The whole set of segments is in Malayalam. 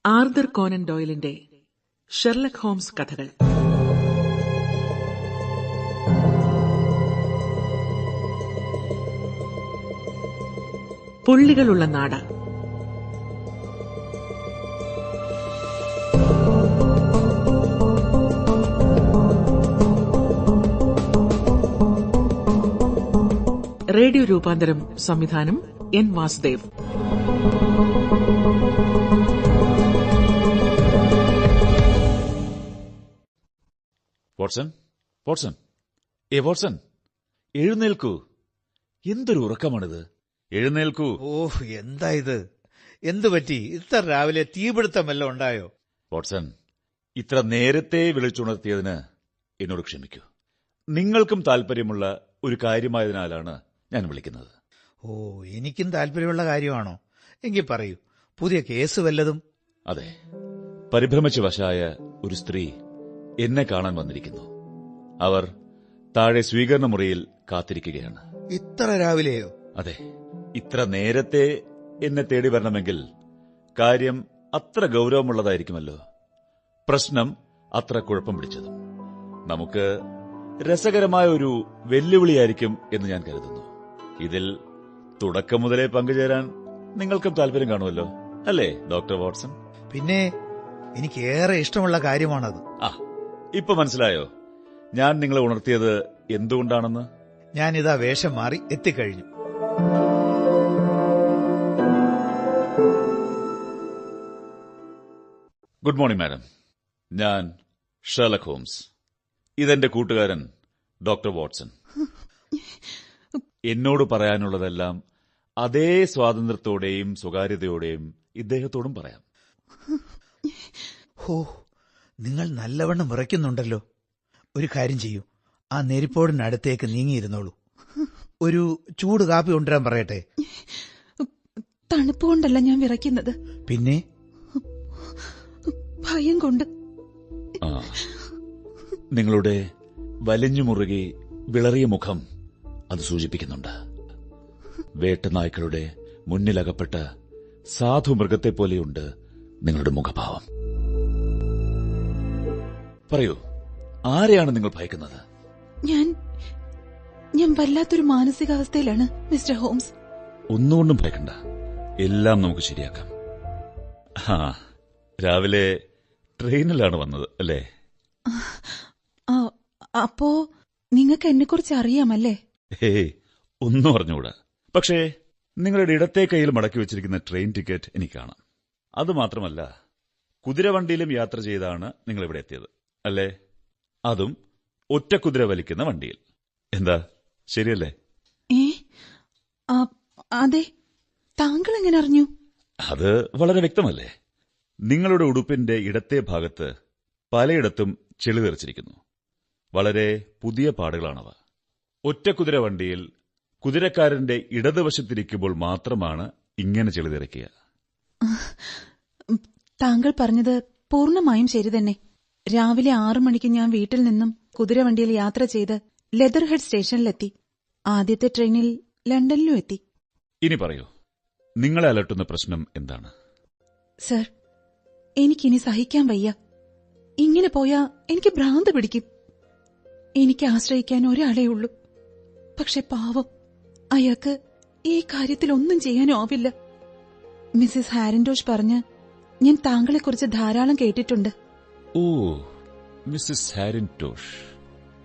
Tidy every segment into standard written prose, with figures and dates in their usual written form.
ആർതർ കോനൻ ഡോയിലിന്റെ ഷെർലക് ഹോംസ് കഥകൾ. പുള്ളികളുള്ള നാട്. റേഡിയോ രൂപാന്തരം സംവിധാനം N Vasudev. Watson, Watson, Watson, എഴുന്നേൽക്കൂ. എന്തൊരു ഉറക്കമാണിത്. എഴുന്നേൽക്കൂ. ഓഹ്, എന്താ ഇത്? എന്തുപറ്റി? ഇത്ര രാവിലെ തീപിടുത്തം വല്ലതും ഉണ്ടായോ? വാട്സൺ, ഇത്ര നേരത്തെ വിളിച്ചുണർത്തിയതിന് എന്നോട് ക്ഷമിക്കൂ. നിങ്ങൾക്കും താല്പര്യമുള്ള ഒരു കാര്യമായതിനാലാണ് ഞാൻ വിളിക്കുന്നത്. ഓ, എനിക്കും താല്പര്യമുള്ള കാര്യമാണോ? എങ്കിൽ പറയൂ, പുതിയ കേസ് വല്ലതും? അതെ, പരിഭ്രമിച്ചു വശായ ഒരു സ്ത്രീ എന്നെ കാണാൻ വന്നിരിക്കുന്നു. അവർ താഴെ സ്വീകരണ മുറിയിൽ കാത്തിരിക്കുകയാണ്. ഇത്ര രാവിലെയോ? അതെ, ഇത്ര നേരത്തെ എന്നെ തേടി വരണമെങ്കിൽ കാര്യം അത്ര ഗൌരവമുള്ളതായിരിക്കുമല്ലോ. പ്രശ്നം അത്ര കുഴപ്പം പിടിച്ചതും. നമുക്ക് രസകരമായ ഒരു വെല്ലുവിളിയായിരിക്കും എന്ന് ഞാൻ കരുതുന്നു. ഇതിൽ തുടക്കം മുതലേ പങ്കുചേരാൻ നിങ്ങൾക്കും താല്പര്യം കാണുമല്ലോ, അല്ലേ ഡോക്ടർ വാട്സൺ? പിന്നെ, എനിക്ക് ഏറെ ഇഷ്ടമുള്ള കാര്യമാണത്. ഇപ്പൊ മനസ്സിലായോ ഞാൻ നിങ്ങളെ ഉണർത്തിയത് എന്തുകൊണ്ടാണെന്ന്? ഞാനിതാ വേഷം മാറി എത്തിക്കഴിഞ്ഞു. Good morning madam. ഞാൻ ഷെർലക് ഹോംസ്. ഇതെന്റെ കൂട്ടുകാരൻ ഡോക്ടർ വാട്സൺ. എന്നോട് പറയാനുള്ളതെല്ലാം അതേ സ്വാതന്ത്ര്യത്തോടെയും സ്വകാര്യതയോടെയും ഇദ്ദേഹത്തോടും പറയാം. ഹോ, നിങ്ങൾ നല്ലവണ്ണം വിറയ്ക്കുന്നുണ്ടല്ലോ. ഒരു കാര്യം ചെയ്യൂ, ആ നെരിപ്പോടിനടുത്തേക്ക് നീങ്ങിയിരുന്നോളൂ. ഒരു ചൂട് കാപ്പി കൊണ്ടുവരാൻ പറയട്ടെ? തണുപ്പുകൊണ്ടല്ല ഞാൻ വിറയ്ക്കുന്നത്, പിന്നെ ഭയം കൊണ്ട്. നിങ്ങളുടെ വലിഞ്ഞു മുറുകി വിളറിയ മുഖം അത് സൂചിപ്പിക്കുന്നുണ്ട്. വേട്ടനായ്ക്കളുടെ മുന്നിലകപ്പെട്ട സാധു മൃഗത്തെപ്പോലെയുണ്ട് നിങ്ങളുടെ മുഖഭാവം. പറയൂ, ആരെയാണ് നിങ്ങൾ ഭയക്കുന്നത്? ഞാൻ വല്ലാത്തൊരു മാനസികാവസ്ഥയിലാണ് മിസ്റ്റർ ഹോംസ്. ഒന്നുകൊണ്ടും ഭയക്കണ്ട, എല്ലാം നമുക്ക് ശരിയാക്കാം. രാവിലെ ട്രെയിനിലാണ് വന്നത് അല്ലേ? അപ്പോ നിങ്ങൾക്ക് എന്നെക്കുറിച്ച് അറിയാമല്ലേ? ഒന്നും അറിഞ്ഞുകൂടാ. പക്ഷേ നിങ്ങളുടെ ഇടത്തെ കൈയിൽ മടക്കി വെച്ചിരിക്കുന്ന ട്രെയിൻ ടിക്കറ്റ് എനിക്ക് കാണാം. അതുമാത്രമല്ല, കുതിരവണ്ടിയിലും യാത്ര ചെയ്താണ് നിങ്ങൾ ഇവിടെ എത്തിയത് അല്ലേ? അതും ഒറ്റ കുതിര വലിക്കുന്ന വണ്ടിയിൽ. എന്താ, ശരിയല്ലേ? അതെ. താങ്കൾ എങ്ങനെ അറിഞ്ഞു? അത് വളരെ വ്യക്തമല്ലേ. നിങ്ങളുടെ ഉടുപ്പിന്റെ ഇടത്തെ ഭാഗത്ത് പലയിടത്തും ചെളി തെറിച്ചിരിക്കുന്നു. വളരെ പുതിയ പാടുകളാണവ. ഒറ്റ കുതിര വണ്ടിയിൽ കുതിരക്കാരന്റെ ഇടതുവശത്തിരിക്കുമ്പോൾ മാത്രമാണ് ഇങ്ങനെ ചെളി തെറിക്കുക. താങ്കൾ പറഞ്ഞത് പൂർണ്ണമായും ശരി തന്നെ. രാവിലെ 6 മണിക്ക് ഞാൻ വീട്ടിൽ നിന്നും കുതിരവണ്ടിയിൽ യാത്ര ചെയ്ത് ലെതർഹെഡ് സ്റ്റേഷനിലെത്തി. ആദ്യത്തെ ട്രെയിനിൽ ലണ്ടനിലും എത്തി. ഇനി പറയൂ, നിങ്ങളെ അലട്ടുന്ന പ്രശ്നം എന്താണ്? സർ, എനിക്കിനി സഹിക്കാൻ വയ്യ. ഇങ്ങനെ പോയാ എനിക്ക് ഭ്രാന്ത് പിടിക്കും. എനിക്ക് ആശ്രയിക്കാൻ ഒരാളേ ഉള്ളൂ. പക്ഷെ പാവം, അയാൾക്ക് ഈ കാര്യത്തിൽ ഒന്നും ചെയ്യാനും ആവില്ല. മിസ്സിസ് ഹാരിൻഡോഷ് പറഞ്ഞ് ഞാൻ താങ്കളെക്കുറിച്ച് ധാരാളം കേട്ടിട്ടുണ്ട്. ഓ, മിസ്സിസ് ഹാരിൻഡോഷ്,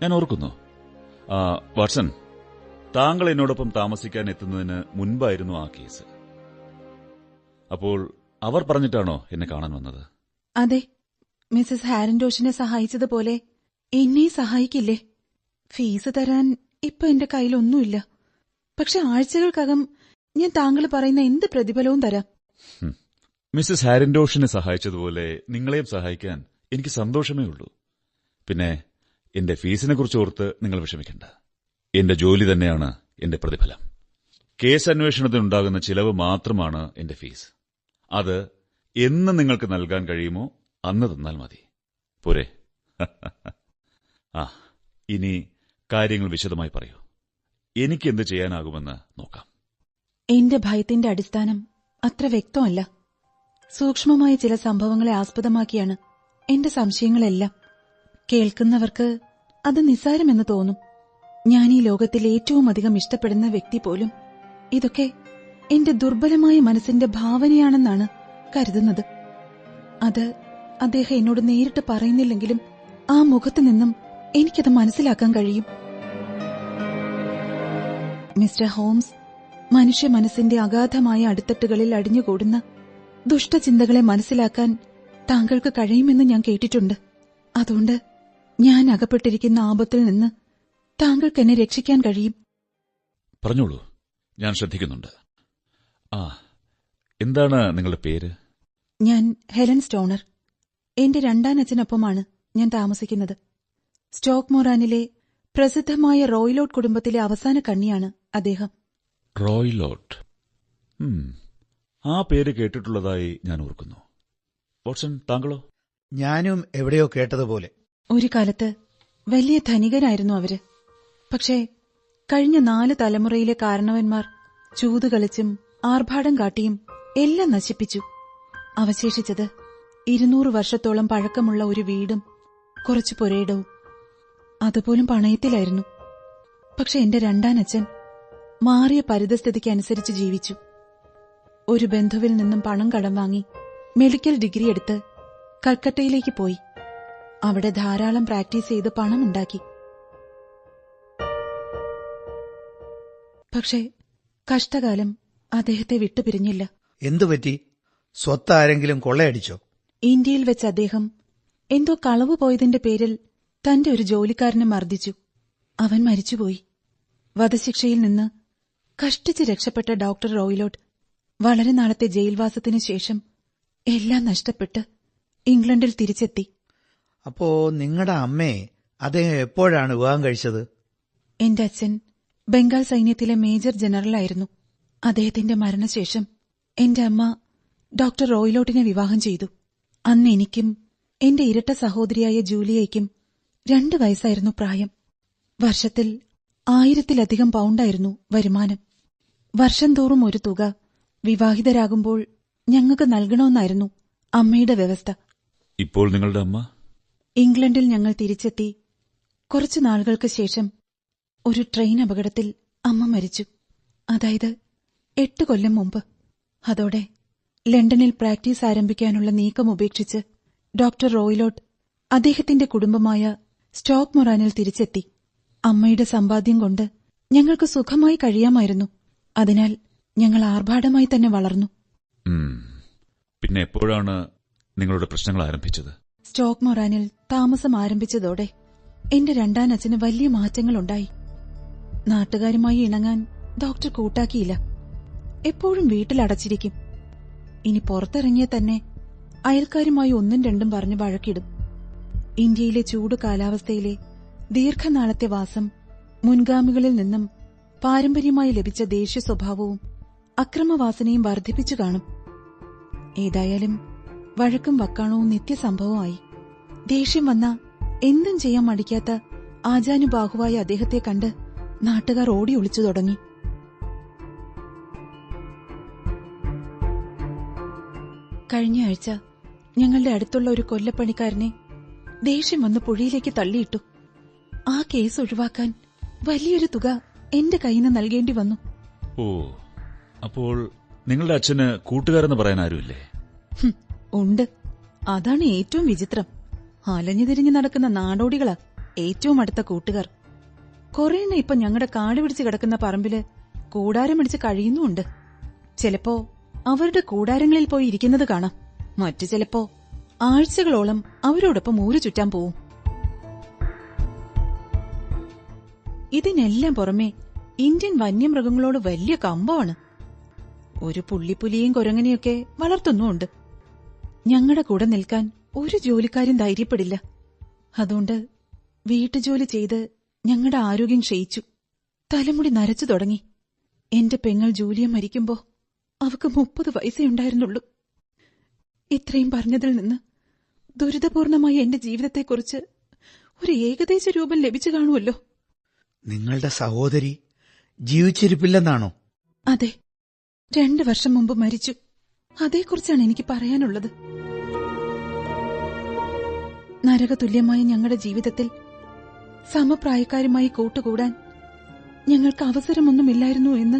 ഞാൻ ഓർക്കുന്നു. വാട്സൺ, താങ്കൾ എന്നോടൊപ്പം താമസിക്കാൻ എത്തുന്നതിന് മുൻപായിരുന്നു ആ കേസ്. അപ്പോൾ അവർ പറഞ്ഞിട്ടാണോ എന്നെ കാണാൻ വന്നത്? അതെ, മിസ്സിസ് ഹാരിൻഡോഷിനെ സഹായിച്ചതുപോലെ എന്നെ സഹായിക്കില്ലേ? ഫീസ് തരാൻ ഇപ്പൊ എന്റെ കയ്യിലൊന്നുമില്ല. പക്ഷെ ആഴ്ചകൾക്കകം ഞാൻ താങ്കൾ പറയുന്ന എന്ത് പ്രതിഫലവും തരാം. മിസ്സിസ് ഹാരിൻഡോഷിനെ സഹായിച്ചതുപോലെ നിങ്ങളെയും സഹായിക്കാൻ എനിക്ക് സന്തോഷമേ ഉള്ളൂ. പിന്നെ എന്റെ ഫീസിനെക്കുറിച്ച് ഓർത്ത് നിങ്ങൾ വിഷമിക്കണ്ട. എന്റെ ജോലി തന്നെയാണ് എന്റെ പ്രതിഫലം. കേസ് അന്വേഷണത്തിനുണ്ടാകുന്ന ചിലവ് മാത്രമാണ് എന്റെ ഫീസ്. അത് എന്ന് നിങ്ങൾക്ക് നൽകാൻ കഴിയുമോ അന്ന് തന്നാൽ മതി. പോരെ? ഇനി കാര്യങ്ങൾ വിശദമായി പറയൂ. എനിക്കെന്ത് ചെയ്യാനാകുമെന്ന് നോക്കാം. എന്റെ ഭയത്തിന്റെ അടിസ്ഥാനം അത്ര വ്യക്തമല്ല. സൂക്ഷ്മമായ ചില സംഭവങ്ങളെ ആസ്പദമാക്കിയാണ് എന്റെ സംശയങ്ങളെല്ലാം. കേൾക്കുന്നവർക്ക് അത് നിസ്സാരമെന്ന് തോന്നും. ഞാൻ ഈ ലോകത്തിൽ ഏറ്റവും അധികം ഇഷ്ടപ്പെടുന്ന വ്യക്തി പോലും ഇതൊക്കെ എന്റെ ദുർബലമായ മനസ്സിന്റെ ഭാവനയാണെന്നാണ് കരുതുന്നത്. അത് അദ്ദേഹം എന്നോട് നേരിട്ട് പറയുന്നില്ലെങ്കിലും ആ മുഖത്തു നിന്നും എനിക്കത് മനസ്സിലാക്കാൻ കഴിയും. മിസ്റ്റർ ഹോംസ് മനുഷ്യ മനസ്സിന്റെ അഗാധമായ അടിത്തട്ടുകളിൽ അടിഞ്ഞുകൂടുന്ന ദുഷ്ടചിന്തകളെ മനസ്സിലാക്കാൻ താങ്കൾക്ക് കഴിയുമെന്ന് ഞാൻ കേട്ടിട്ടുണ്ട്. അതുകൊണ്ട് ഞാൻ അകപ്പെട്ടിരിക്കുന്ന ആപത്തിൽ നിന്ന് താങ്കൾക്ക് എന്നെ രക്ഷിക്കാൻ കഴിയും. പറഞ്ഞോളൂ, ഞാൻ ശ്രദ്ധിക്കുന്നുണ്ട്. എന്താണ് നിങ്ങളുടെ പേര്? ഞാൻ ഹെലൻ സ്റ്റോണർ. എന്റെ രണ്ടാനച്ഛനൊപ്പമാണ് ഞാൻ താമസിക്കുന്നത്. സ്റ്റോക്ക് മൊറാനിലെ പ്രസിദ്ധമായ റോയ്ലോട്ട് കുടുംബത്തിലെ അവസാന കണ്ണിയാണ് അദ്ദേഹം. റോയ്ലോട്ട്. ആ പേര് കേട്ടിട്ടുള്ളതായി ഞാൻ ഓർക്കുന്നു. വാട്സൺ, താങ്കളോ? ഞാനും എവിടെയോ കേട്ടതുപോലെ. ഒരു കാലത്ത് വലിയ ധനികരായിരുന്നു അവര്. പക്ഷേ കഴിഞ്ഞ 4 തലമുറയിലെ കാരണവന്മാർ ചൂതുകളിച്ചും ആർഭാടം കാട്ടിയും എല്ലാം നശിപ്പിച്ചു. അവശേഷിച്ചത് 200 വർഷത്തോളം പഴക്കമുള്ള ഒരു വീടും കുറച്ചു പുരയിടവും. അതുപോലും പണയത്തിലായിരുന്നു. പക്ഷെ എന്റെ രണ്ടാനച്ഛൻ മാറിയ പരിതസ്ഥിതിക്കനുസരിച്ച് ജീവിച്ചു. ഒരു ബന്ധുവിൽ നിന്നും പണം കടം വാങ്ങി മെഡിക്കൽ ഡിഗ്രി എടുത്ത് കൽക്കട്ടയിലേക്ക് പോയി. അവിടെ ധാരാളം പ്രാക്ടീസ് ചെയ്ത് പണമുണ്ടാക്കി. പക്ഷേ കഷ്ടകാലം അദ്ദേഹത്തെ വിട്ടുപിരിഞ്ഞില്ല. എന്തുപറ്റി? സ്വത്ത് ആരെങ്കിലും കൊള്ളയടിച്ചോ? ഇന്ത്യയിൽ വെച്ച് അദ്ദേഹം എന്തോ കളവ് പോയതിന്റെ പേരിൽ തന്റെ ഒരു ജോലിക്കാരനെ മർദ്ദിച്ചു. അവൻ മരിച്ചുപോയി. വധശിക്ഷയിൽ നിന്ന് കഷ്ടിച്ച് രക്ഷപ്പെട്ട ഡോക്ടർ റോയ്ലോട്ട് വളരെ നാളത്തെ ജയിൽവാസത്തിനു ശേഷം എല്ലാം നഷ്ടപ്പെട്ട് ഇംഗ്ലണ്ടിൽ തിരിച്ചെത്തി. അപ്പോ നിങ്ങളുടെ അമ്മയെ അദ്ദേഹം എപ്പോഴാണ് വിവാഹം കഴിച്ചത്? എന്റെ അച്ഛൻ ബംഗാൾ സൈന്യത്തിലെ മേജർ ജനറലായിരുന്നു. അദ്ദേഹത്തിന്റെ മരണശേഷം എന്റെ അമ്മ ഡോക്ടർ റോയ്ലോട്ടിനെ വിവാഹം ചെയ്തു. അന്ന് എനിക്കും എന്റെ ഇരട്ട സഹോദരിയായ ജൂലിയയ്ക്കും 2 വയസ്സായിരുന്നു പ്രായം. വർഷത്തിൽ 1000-ലധികം പൗണ്ടായിരുന്നു വരുമാനം. വർഷം തോറും ഒരു തുക വിവാഹിതരാകുമ്പോൾ ഞങ്ങൾക്ക് നൽകണമെന്നായിരുന്നു അമ്മയുടെ വ്യവസ്ഥ. ഇപ്പോൾ നിങ്ങളുടെ അമ്മ? ഇംഗ്ലണ്ടിൽ ഞങ്ങൾ തിരിച്ചെത്തി കുറച്ചു നാളുകൾക്ക് ശേഷം ഒരു ട്രെയിൻ അപകടത്തിൽ അമ്മ മരിച്ചു. അതായത് 8 കൊല്ലം മുമ്പ്. അതോടെ ലണ്ടനിൽ പ്രാക്ടീസ് ആരംഭിക്കാനുള്ള നീക്കം ഉപേക്ഷിച്ച് ഡോക്ടർ റോയ്ലോട്ട് അദ്ദേഹത്തിന്റെ കുടുംബമായ സ്റ്റോക്ക് മൊറാനിൽ തിരിച്ചെത്തി. അമ്മയുടെ സമ്പാദ്യം കൊണ്ട് ഞങ്ങൾക്ക് സുഖമായി കഴിയാമായിരുന്നു. അതിനാൽ ഞങ്ങൾ ആർഭാടമായി തന്നെ വളർന്നു. പിന്നെ എപ്പോഴാണ് നിങ്ങളുടെ പ്രശ്നങ്ങൾ ആരംഭിച്ചത്? സ്റ്റോക്ക് മൊറാനിൽ താമസം ആരംഭിച്ചതോടെ എന്റെ രണ്ടാനച്ഛന് വലിയ മാറ്റങ്ങളുണ്ടായി. നാട്ടുകാരുമായി ഇണങ്ങാൻ ഡോക്ടർ കൂട്ടാക്കിയില്ല. എപ്പോഴും വീട്ടിലടച്ചിരിക്കും. ഇനി പുറത്തിറങ്ങിയ തന്നെ അയൽക്കാരുമായി 1-2 പറഞ്ഞ് വഴക്കിടും. ഇന്ത്യയിലെ ചൂട് കാലാവസ്ഥയിലെ ദീർഘനാളത്തെ വാസം മുൻഗാമികളിൽ നിന്നും പാരമ്പര്യമായി ലഭിച്ച ദേഷ്യ സ്വഭാവവും അക്രമവാസനയും വർദ്ധിപ്പിച്ചു കാണും. ഏതായാലും വഴക്കും വക്കാണവും നിത്യസംഭവമായി. ദേഷ്യം വന്ന എന്തും ചെയ്യാൻ മടിക്കാത്ത ആജാനുബാഹുവായ അദ്ദേഹത്തെ കണ്ട് നാട്ടുകാർ ഓടി ഒളിച്ചു തുടങ്ങി. കഴിഞ്ഞ ആഴ്ച ഞങ്ങളുടെ അടുത്തുള്ള ഒരു കൊല്ലപ്പണിക്കാരനെ ദേഷ്യം വന്ന് പുഴയിലേക്ക് തള്ളിയിട്ടു. ആ കേസ് ഒഴിവാക്കാൻ വലിയൊരു തുക എന്റെ കയ്യിൽ നിന്ന് നൽകേണ്ടി വന്നു. ഓ, അപ്പോൾ നിങ്ങളുടെ അച്ഛന് കൂട്ടുകാരെന്ന് പറയാൻ ആരുമില്ലേ? ഉണ്ട്. അതാണ് ഏറ്റവും വിചിത്രം. അലഞ്ഞു തിരിഞ്ഞു നടക്കുന്ന നാടോടികളാ ഏറ്റവും അടുത്ത കൂട്ടുകാർ. കുറേണ്ണ ഇപ്പൊ ഞങ്ങളുടെ കാട് പിടിച്ച് കിടക്കുന്ന പറമ്പില് കൂടാരമടിച്ച് കഴിയുന്നുമുണ്ട്. ചിലപ്പോ അവരുടെ കൂടാരങ്ങളിൽ പോയി ഇരിക്കുന്നത് കാണാം. മറ്റു ചിലപ്പോ ആഴ്ചകളോളം അവരോടൊപ്പം ഊരു ചുറ്റാൻ പോവും. ഇതിനെല്ലാം പുറമെ ഇന്ത്യൻ വന്യമൃഗങ്ങളോട് വലിയ കമ്പമാണ്. ഒരു പുള്ളിപ്പുലിയും കുരങ്ങനെയൊക്കെ വളർത്തുന്നുമുണ്ട്. ഞങ്ങളുടെ കൂടെ നിൽക്കാൻ ഒരു ജോലിക്കാരും ധൈര്യപ്പെടില്ല. അതുകൊണ്ട് വീട്ടുജോലി ചെയ്ത് ഞങ്ങളുടെ ആരോഗ്യം ക്ഷയിച്ചു. തലമുടി നരച്ചു തുടങ്ങി. എന്റെ പെങ്ങൾ ജൂലിയ മരിക്കുമ്പോ അവക്ക് 30 വയസ്സേ ഉണ്ടായിരുന്നുള്ളൂ. ഇത്രയും പറഞ്ഞതിൽ നിന്ന് ദുരിതപൂർണമായ എന്റെ ജീവിതത്തെക്കുറിച്ച് ഒരു ഏകദേശ രൂപം ലഭിച്ചു കാണുമല്ലോ. നിങ്ങളുടെ സഹോദരി ജീവിച്ചിരിപ്പില്ലെന്നാണോ? അതെ, 2 വർഷം മുമ്പ് മരിച്ചു. അതേക്കുറിച്ചാണ് എനിക്ക് പറയാനുള്ളത്. നരകതുല്യമായ ഞങ്ങളുടെ ജീവിതത്തിൽ സമപ്രായക്കാരുമായി കൂട്ടുകൂടാൻ ഞങ്ങൾക്ക് അവസരമൊന്നുമില്ലായിരുന്നു എന്ന്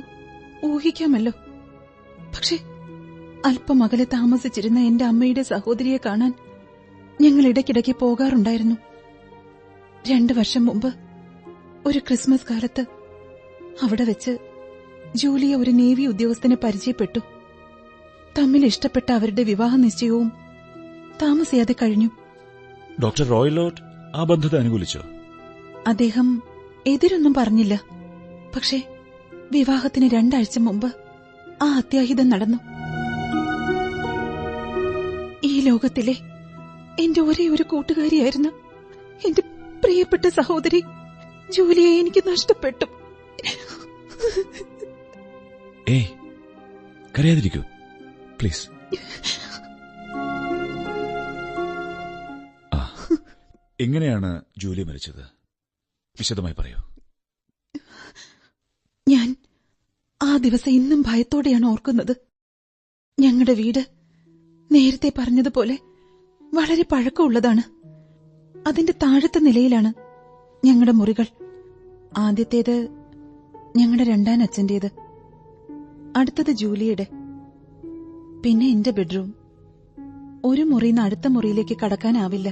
ഊഹിക്കാമല്ലോ. പക്ഷെ അല്പം അകലെ താമസിച്ചിരുന്ന എന്റെ അമ്മയുടെ സഹോദരിയെ കാണാൻ ഞങ്ങൾ ഇടയ്ക്കിടയ്ക്ക് പോകാറുണ്ടായിരുന്നു. 2 വർഷം മുമ്പ് ഒരു ക്രിസ്മസ് കാലത്ത് അവിടെ വെച്ച് ജൂലിയ ഒരു നേവി ഉദ്യോഗസ്ഥനെ പരിചയപ്പെട്ടു. തമ്മിൽ ഇഷ്ടപ്പെട്ട അവരുടെ വിവാഹ നിശ്ചയവും താമസിയാതെ കഴിഞ്ഞു. ഡോക്ടർ റോയ്ലോട്ട് ആ ബന്ധത്തെ അനുകൂലിച്ചോ? അദ്ദേഹം എതിരൊന്നും പറഞ്ഞില്ല. പക്ഷേ വിവാഹത്തിന് 2 ആഴ്ച മുമ്പ് ആ അത്യാഹിതം നടന്നു. ഈ ലോകത്തിലെ എന്റെ ഒരേ ഒരു കൂട്ടുകാരിയായിരുന്നു എന്റെ പ്രിയപ്പെട്ട സഹോദരി ജൂലിയെ എനിക്ക് നഷ്ടപ്പെട്ടു. ഏയ്, കരയാതിരിക്കൂ പ്ലീസ്. എങ്ങനെയാണ് ജൂലി മരിച്ചത്? വിശദമായി പറയൂ. ഞാൻ ആ ദിവസം ഇന്നും ഭയത്തോടെയാണ് ഓർക്കുന്നത്. ഞങ്ങളുടെ വീട് നേരത്തെ പറഞ്ഞതുപോലെ വളരെ പഴക്കമുള്ളതാണ്. അതിന്റെ താഴത്തെ നിലയിലാണ് ഞങ്ങളുടെ മുറികൾ. ആദ്യത്തേത് ഞങ്ങളുടെ 2ാം അച്ഛന്റേത്, അടുത്തത് ജൂലിയുടെ, പിന്നെ എന്റെ ബെഡ്റൂം. ഒരു മുറിയിൽ നിന്ന് അടുത്ത മുറിയിലേക്ക് കടക്കാനാവില്ല.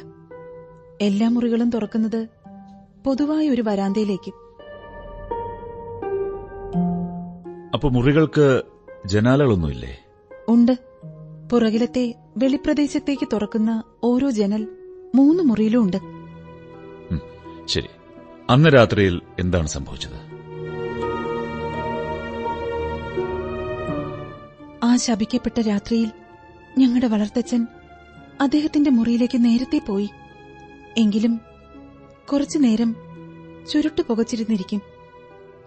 എല്ലാ മുറികളും തുറക്കുന്നത് പൊതുവായ ഒരു വരാന്തയിലേക്ക്. അപ്പൊ മുറികൾക്ക് ജനാലകളൊന്നുമില്ലേ? ഉണ്ട്. പുറകിലത്തെ വെളിപ്രദേശത്തേക്ക് തുറക്കുന്ന ഓരോ ജനൽ 3 മുറിയിലും ഉണ്ട്. ശരി, അന്ന് രാത്രിയിൽ എന്താണ് സംഭവിച്ചത്? ആ ശപിക്കപ്പെട്ട രാത്രിയിൽ ഞങ്ങളുടെ വളർത്തച്ഛൻ അദ്ദേഹത്തിന്റെ മുറിയിലേക്ക് നേരത്തെ പോയി. എങ്കിലും കുറച്ചുനേരം ചുരുട്ട് പുകച്ചിരുന്നിരിക്കും.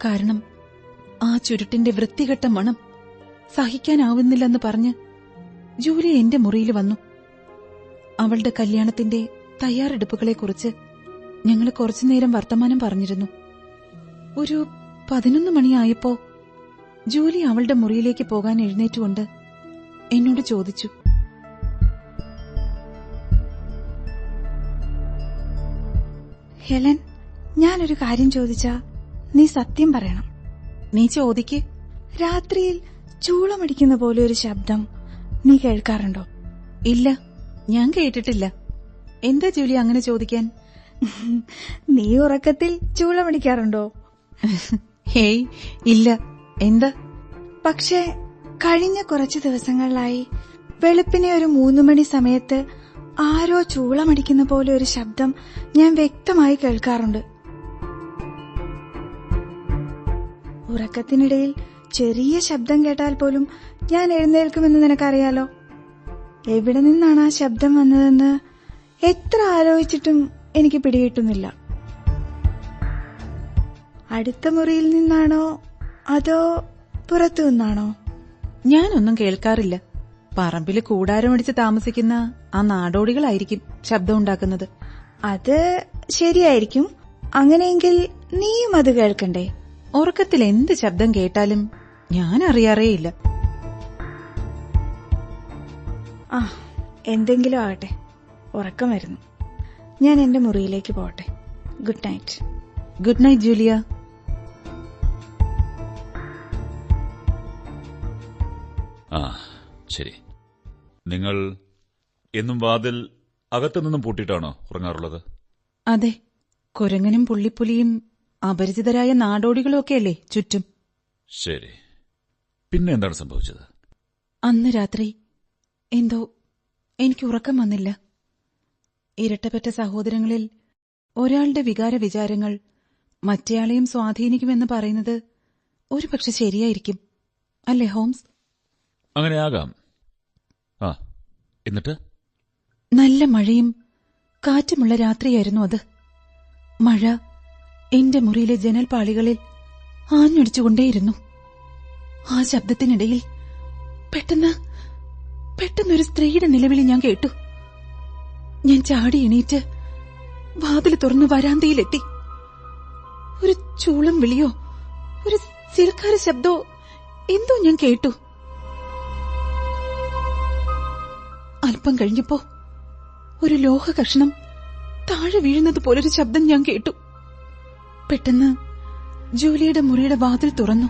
കാരണം ആ ചുരുട്ടിന്റെ വൃത്തികെട്ട മണം സഹിക്കാനാവുന്നില്ലെന്ന് പറഞ്ഞ് ജൂലി എന്റെ മുറിയിൽ വന്നു. അവളുടെ കല്യാണത്തിന്റെ തയ്യാറെടുപ്പുകളെക്കുറിച്ച് ഞങ്ങൾ കുറച്ചുനേരം വർത്തമാനം പറഞ്ഞിരുന്നു. ഒരു 11 മണിയായപ്പോ ജൂലി അവളുടെ മുറിയിലേക്ക് പോകാൻ എഴുന്നേറ്റുകൊണ്ട് എന്നോട് ചോദിച്ചു, ഹെലൻ, ഞാനൊരു കാര്യം ചോദിച്ചാ നീ സത്യം പറയണം. നീ ചോദിക്ക്. രാത്രിയിൽ ചൂളമടിക്കുന്ന പോലെ ഒരു ശബ്ദം നീ കേൾക്കാറുണ്ടോ? ഇല്ല, ഞാൻ കേട്ടിട്ടില്ല. എന്താ ജൂലി അങ്ങനെ ചോദിക്കാൻ? നീ ഉറക്കത്തിൽ ചൂളമടിക്കാറുണ്ടോ? ഹേയ്, ഇല്ല. എന്താ? പക്ഷേ കഴിഞ്ഞ കുറച്ചു ദിവസങ്ങളിലായി വെളുപ്പിനെ ഒരു 3 മണി സമയത്ത് ആരോ ചൂളമടിക്കുന്ന പോലെ ഒരു ശബ്ദം ഞാൻ വ്യക്തമായി കേൾക്കാറുണ്ട്. ഉറക്കത്തിനിടയിൽ ചെറിയ ശബ്ദം കേട്ടാൽ പോലും ഞാൻ എഴുന്നേൽക്കുമെന്ന് നിനക്കറിയാലോ. എവിടെ നിന്നാണ് ആ ശബ്ദം വന്നതെന്ന് എത്ര ആലോചിച്ചിട്ടും എനിക്ക് പിടികിട്ടുന്നില്ല. അടുത്ത മുറിയിൽ നിന്നാണോ അതോ പുറത്തു നിന്നാണോ? ഞാനൊന്നും കേൾക്കാറില്ല. പറമ്പില് കൂടാരമടിച്ച് താമസിക്കുന്ന ആ നാടോടികളായിരിക്കും ശബ്ദം ഉണ്ടാക്കുന്നത്. അത് ശരിയായിരിക്കും. അങ്ങനെയെങ്കിൽ നീയും അത് കേൾക്കണ്ടേ? ഉറക്കത്തിൽ എന്ത് ശബ്ദം കേട്ടാലും ഞാൻ അറിയാറേയില്ല. ആ, എന്തെങ്കിലും ആകട്ടെ, ഉറക്കം വരുന്നു. ഞാൻ എന്റെ മുറിയിലേക്ക് പോട്ടെ. Good night. Good night Julia. ആ, ശരി. നിങ്ങൾ എന്നും വാതിൽ അകത്തുനിന്നും പൂട്ടിയിട്ടാണോ ഉറങ്ങാറുള്ളത്? അതെ, കുരങ്ങനും പുള്ളിപ്പുലിയും അപരിചിതരായ നാടോടികളുമൊക്കെയല്ലേ ചുറ്റും. ശരി, പിന്നെ എന്താണ് സംഭവിച്ചത്? അന്ന് രാത്രി എന്തോ എനിക്ക് ഉറക്കം വന്നില്ല. ഇരട്ടപ്പെട്ട സഹോദരങ്ങളിൽ ഒരാളുടെ വികാരവിചാരങ്ങൾ മറ്റേയാളെയും സ്വാധീനിക്കുമെന്ന് പറയുന്നത് ഒരുപക്ഷെ ശരിയായിരിക്കും, അല്ലേ ഹോംസ്? അങ്ങനെയാകാം. ആ, എന്നിട്ട്? നല്ല മഴയും കാറ്റുമുള്ള രാത്രിയായിരുന്നു അത്. മഴ എന്റെ മുറിയിലെ ജനൽപാളികളിൽ ആഞ്ഞടിച്ചുകൊണ്ടേയിരുന്നു. ആ ശബ്ദത്തിനിടയിൽ പെട്ടെന്നൊരു സ്ത്രീയുടെ നിലവിളി ഞാൻ കേട്ടു. ഞാൻ ചാടി എണീറ്റ് വാതിൽ തുറന്ന് വരാന്തയിലെത്തി. ഒരു ചൂളം വിളിയോ ഒരു സിൽക്കാര ശബ്ദോ എന്തോ ഞാൻ കേട്ടു. അല്പം കഴിഞ്ഞപ്പോ ഒരു ലോഹ കഷ്ണം താഴെ വീഴുന്നത് പോലൊരു ശബ്ദം ഞാൻ കേട്ടു. പെട്ടെന്ന് ജൂലിയുടെ മുറിയുടെ വാതിൽ തുറന്നു.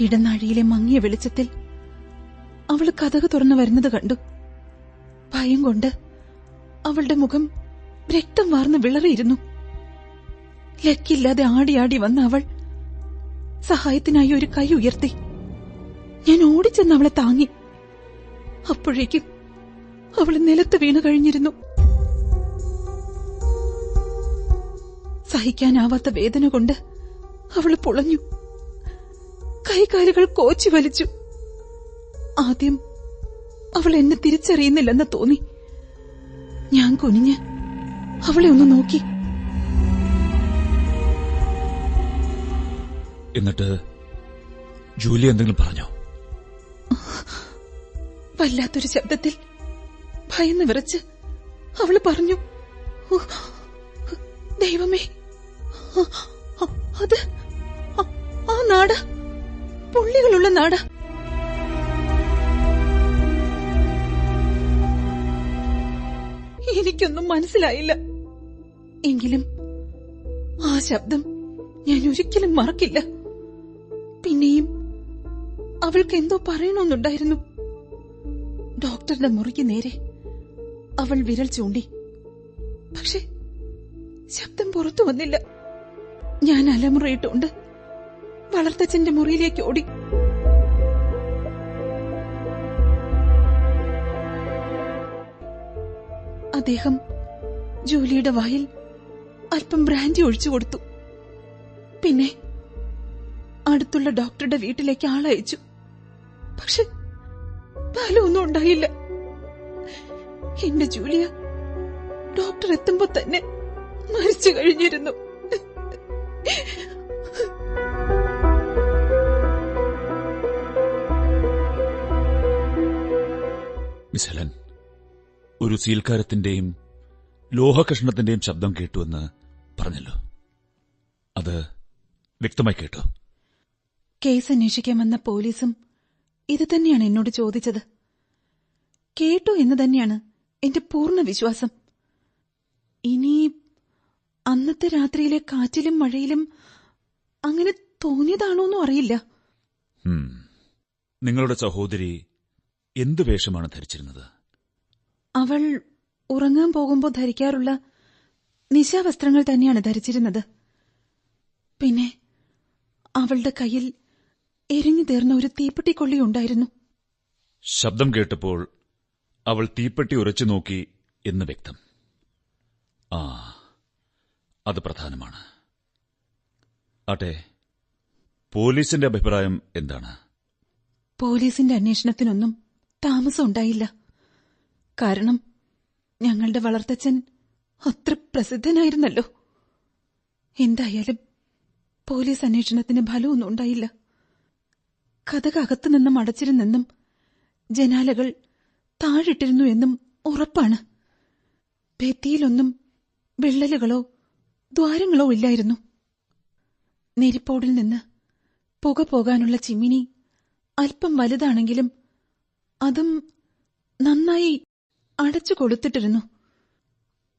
ഇടനാഴിയിലെ മങ്ങിയ വെളിച്ചത്തിൽ അവള് കതക് തുറന്നു വരുന്നത് കണ്ടു. ഭയം കൊണ്ട് അവളുടെ മുഖം രക്തം വാർന്ന് വിളറിയിരുന്നു. ലക്കില്ലാതെ ആടിയാടി വന്ന അവൾ സഹായത്തിനായി ഒരു കൈ ഉയർത്തി. ഞാൻ ഓടിച്ചെന്ന് അവളെ താങ്ങി. അപ്പോഴേക്കും അവൾ നിലത്ത് വീണു കഴിഞ്ഞിരുന്നു. സഹിക്കാനാവാത്ത വേദന കൊണ്ട് അവൾ പുളഞ്ഞു. കൈകാലുകൾ കോച്ചി വലിച്ചു. ആദ്യം അവൾ എന്നെ തിരിച്ചറിയുന്നില്ലെന്ന് തോന്നി. ഞാൻ കുനിഞ്ഞ് അവളെ ഒന്ന് നോക്കി. എന്നിട്ട് ജൂലി എന്തെങ്കിലും പറഞ്ഞോ? വല്ലാത്തൊരു ശബ്ദത്തിൽ ഭയന്ന് വിറച്ച് അവള് പറഞ്ഞു, ദൈവമേ, അത് ആ നാട, പുള്ളികളുള്ള നാട. എനിക്കൊന്നും മനസ്സിലായില്ല. എങ്കിലും ആ ശബ്ദം ഞാൻ ഒരിക്കലും മറക്കില്ല. പിന്നെയും അവൾക്ക് എന്തോ പറയണമെന്നുണ്ടായിരുന്നു. ഡോക്ടറുടെ മുറിക്ക് നേരെ അവൾ വിരൽ ചൂണ്ടി. പക്ഷെ ശബ്ദം പുറത്തു വന്നില്ല. ഞാൻ അലമുറയിട്ടുകൊണ്ട് വളർത്തച്ഛന്റെ മുറിയിലേക്ക് ഓടി. അദ്ദേഹം ജൂലിയുടെ വായിൽ അല്പം ബ്രാൻഡി ഒഴിച്ചു കൊടുത്തു. പിന്നെ അടുത്തുള്ള ഡോക്ടറുടെ വീട്ടിലേക്ക് ആളയച്ചു. പക്ഷെ ഫലമൊന്നും ഉണ്ടായില്ല. എന്റെ ജൂലിയ ഡോക്ടർ എത്തുമ്പോ തന്നെ മരിച്ചു കഴിഞ്ഞിരുന്നു. മിസ് ഹെലൻ, ഒരു സീൽക്കാരത്തിന്റെയും ലോഹകഷ്ണത്തിന്റെയും ശബ്ദം കേട്ടുവെന്ന് പറഞ്ഞല്ലോ. അത് വ്യക്തമായി കേട്ടോ? കേസ് അന്വേഷിക്കാൻ വന്ന പോലീസും ഇത് തന്നെയാണ് എന്നോട് ചോദിച്ചത്. കേട്ടു എന്ന് തന്നെയാണ് എന്റെ പൂർണ്ണ വിശ്വാസം. ഇനി അന്നത്തെ രാത്രിയിലെ കാറ്റിലും മഴയിലും അങ്ങനെ തോന്നിയതാണോന്നും അറിയില്ല. നിങ്ങളുടെ സഹോദരി എന്ത് വേഷമാണ് ധരിച്ചിരുന്നത്? അവൾ ഉറങ്ങാൻ പോകുമ്പോൾ ധരിക്കാറുള്ള നിശാവസ്ത്രങ്ങൾ തന്നെയാണ് ധരിച്ചിരുന്നത്. പിന്നെ അവളുടെ കയ്യിൽ എരിഞ്ഞു തീർന്ന ഒരു തീപ്പെട്ടിക്കൊള്ളി ഉണ്ടായിരുന്നു. ശബ്ദം കേട്ടപ്പോൾ അവൾ തീപ്പെട്ടി ഉരച്ചു നോക്കി എന്ന് വ്യക്തം. അത് പ്രധാനമാണ്. ആട്ടെ, പോലീസിന്റെ അഭിപ്രായം എന്താണ്? പോലീസിന്റെ അന്വേഷണത്തിനൊന്നും താമസം ഉണ്ടായില്ല. കാരണം ഞങ്ങളുടെ വളർത്തച്ഛൻ അത്ര പ്രസിദ്ധനായിരുന്നല്ലോ. എന്തായാലും പോലീസ് അന്വേഷണത്തിന് ഫലമൊന്നും ഉണ്ടായില്ല. കതകകത്തു നിന്നും അടച്ചിരുന്നെന്നും ജനാലകൾ താഴിട്ടിരുന്നു എന്നും ഉറപ്പാണ്. ഭിത്തിയിലൊന്നും വിള്ളലുകളോ ദ്വാരങ്ങളോ ഇല്ലായിരുന്നു. നെരിപ്പോടിൽ നിന്ന് പുക പോകാനുള്ള ചിമ്മിനി അല്പം വലുതാണെങ്കിലും അതും നന്നായി അടച്ചു കൊടുത്തിട്ടിരുന്നു.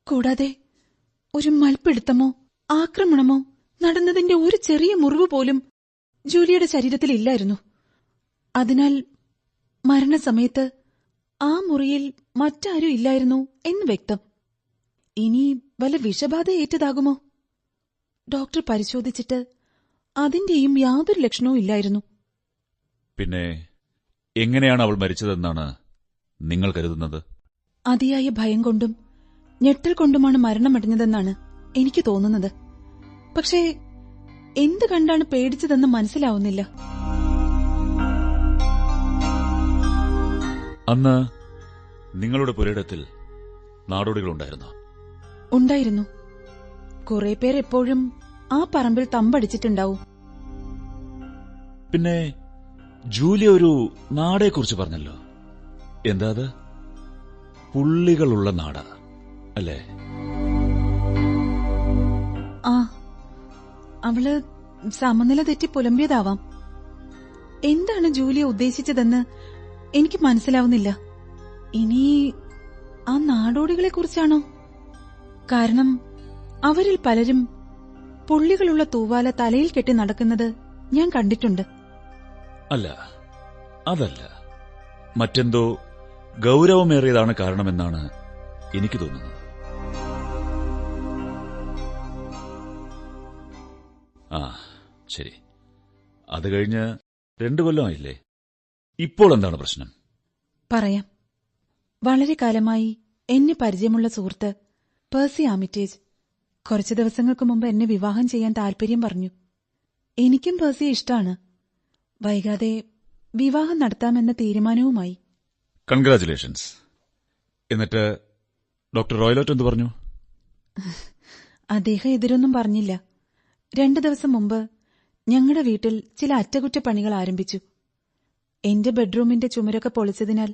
കൂടാതെ ഒരു മൽപ്പിടുത്തമോ ആക്രമണമോ നടന്നതിന്റെ ഒരു ചെറിയ മുറിവ് പോലും ജൂലിയുടെ ശരീരത്തിൽ ഇല്ലായിരുന്നു. അതിനാൽ മരണസമയത്ത് ആ മുറിയിൽ മറ്റാരും ഇല്ലായിരുന്നു എന്ന് വ്യക്തം. ഇനി വല്ല വിഷബാധ ഏറ്റതാകുമോ? ഡോക്ടർ പരിശോധിച്ചിട്ട് അതിന്റെയും യാതൊരു ലക്ഷണവും ഇല്ലായിരുന്നു. പിന്നെ എങ്ങനെയാണ് അവൾ മരിച്ചതെന്നാണ് നിങ്ങൾ കരുതുന്നത്? അതിയായ ഭയം കൊണ്ടും ഞെട്ടൽ കൊണ്ടുമാണ് മരണമടഞ്ഞതെന്നാണ് എനിക്ക് തോന്നുന്നത്. പക്ഷേ എന്ത് കണ്ടാണ് പേടിച്ചതെന്ന് മനസ്സിലാവുന്നില്ല. അന്ന് നിങ്ങളുടെ പുരയിടത്തിൽ നാടോടികളുണ്ടായിരുന്നോ? ഉണ്ടായിരുന്നു. കുറെ പേർ എപ്പോഴും ആ പറമ്പിൽ തമ്പടിച്ചിട്ടുണ്ടാവും. പിന്നെ ജൂലിയ ഒരു നാടേക്കുറിച്ച് പറഞ്ഞല്ലോ. എന്താ അത്? പുള്ളികളുള്ള നാട അല്ലേ? ആ, അവള് സമനില തെറ്റി പുലമ്പിയതാവാം. എന്താണ് ജൂലിയ ഉദ്ദേശിച്ചതെന്ന് എനിക്ക് മനസ്സിലാവുന്നില്ല. ഇനി ആ നാടോടികളെ കുറിച്ചാണോ? കാരണം അവരിൽ പലരും പുള്ളികളുള്ള തൂവാല തലയിൽ കെട്ടി നടക്കുന്നത് ഞാൻ കണ്ടിട്ടുണ്ട്. അല്ല, അതല്ല. മറ്റെന്തോ ഗൌരവമേറിയതാണ് കാരണമെന്നാണ് എനിക്ക് തോന്നുന്നത്. ആ, ശരി. അത് കഴിഞ്ഞ് 2 കൊല്ലമായില്ലേ? ഇപ്പോൾ എന്താണ് പ്രശ്നം? പറയാം. വളരെ കാലമായി എന്നെ പരിചയമുള്ള സുഹൃത്ത് പേഴ്സി ആമിറ്റേജ് കുറച്ചു ദിവസങ്ങൾക്ക് മുമ്പ് എന്നെ വിവാഹം ചെയ്യാൻ താൽപര്യം പറഞ്ഞു. എനിക്കും പേഴ്സിയെ ഇഷ്ടമാണ്. വൈകാതെ വിവാഹം നടത്താമെന്ന തീരുമാനവുമായി. കൺഗ്രാറ്റുലേഷൻസ്. എന്നിട്ട് ഡോക്ടർ റോയ്ലോട്ട് എന്ത് പറഞ്ഞു? അദ്ദേഹം എതിരൊന്നും പറഞ്ഞില്ല. 2 ദിവസം മുമ്പ് ഞങ്ങളുടെ വീട്ടിൽ ചില അറ്റകുറ്റപ്പണികൾ ആരംഭിച്ചു. എന്റെ ബെഡ്റൂമിന്റെ ചുമരൊക്കെ പൊളിച്ചതിനാൽ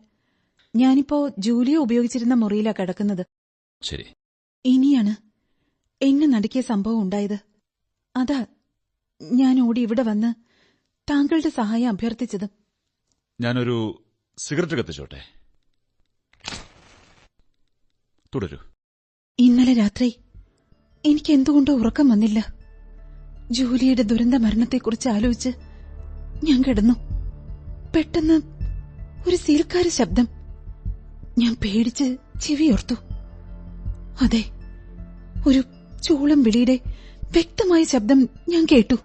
ഞാനിപ്പോ ജൂലിയ ഉപയോഗിച്ചിരുന്ന മുറിയിലാ കിടക്കുന്നത്. ശരി. ഇനിയാണ് എന്നെ നടുക്കിയ സംഭവം ഉണ്ടായത്. അതാ ഞാൻ ഓടി ഇവിടെ വന്ന് താങ്കളുടെ സഹായം അഭ്യർത്ഥിച്ചതും. ഞാനൊരു സിഗരറ്റ് കത്തിച്ചോട്ടെ? തുടരൂ. ഇന്നലെ രാത്രി എനിക്ക് എന്തുകൊണ്ടോ ഉറക്കം വന്നില്ല. ജൂലിയുടെ ദുരന്ത മരണത്തെക്കുറിച്ച് ആലോചിച്ച് ഞാൻ കിടന്നു. പെട്ടെന്ന് ഒരു സീൽക്കാര ശബ്ദം. ഞാൻ പേടിച്ച് ചെവിയോർത്തു. അതെ, ഒരു ചൂളം വിളിയുടെ വ്യക്തമായ ശബ്ദം ഞാൻ കേട്ടു.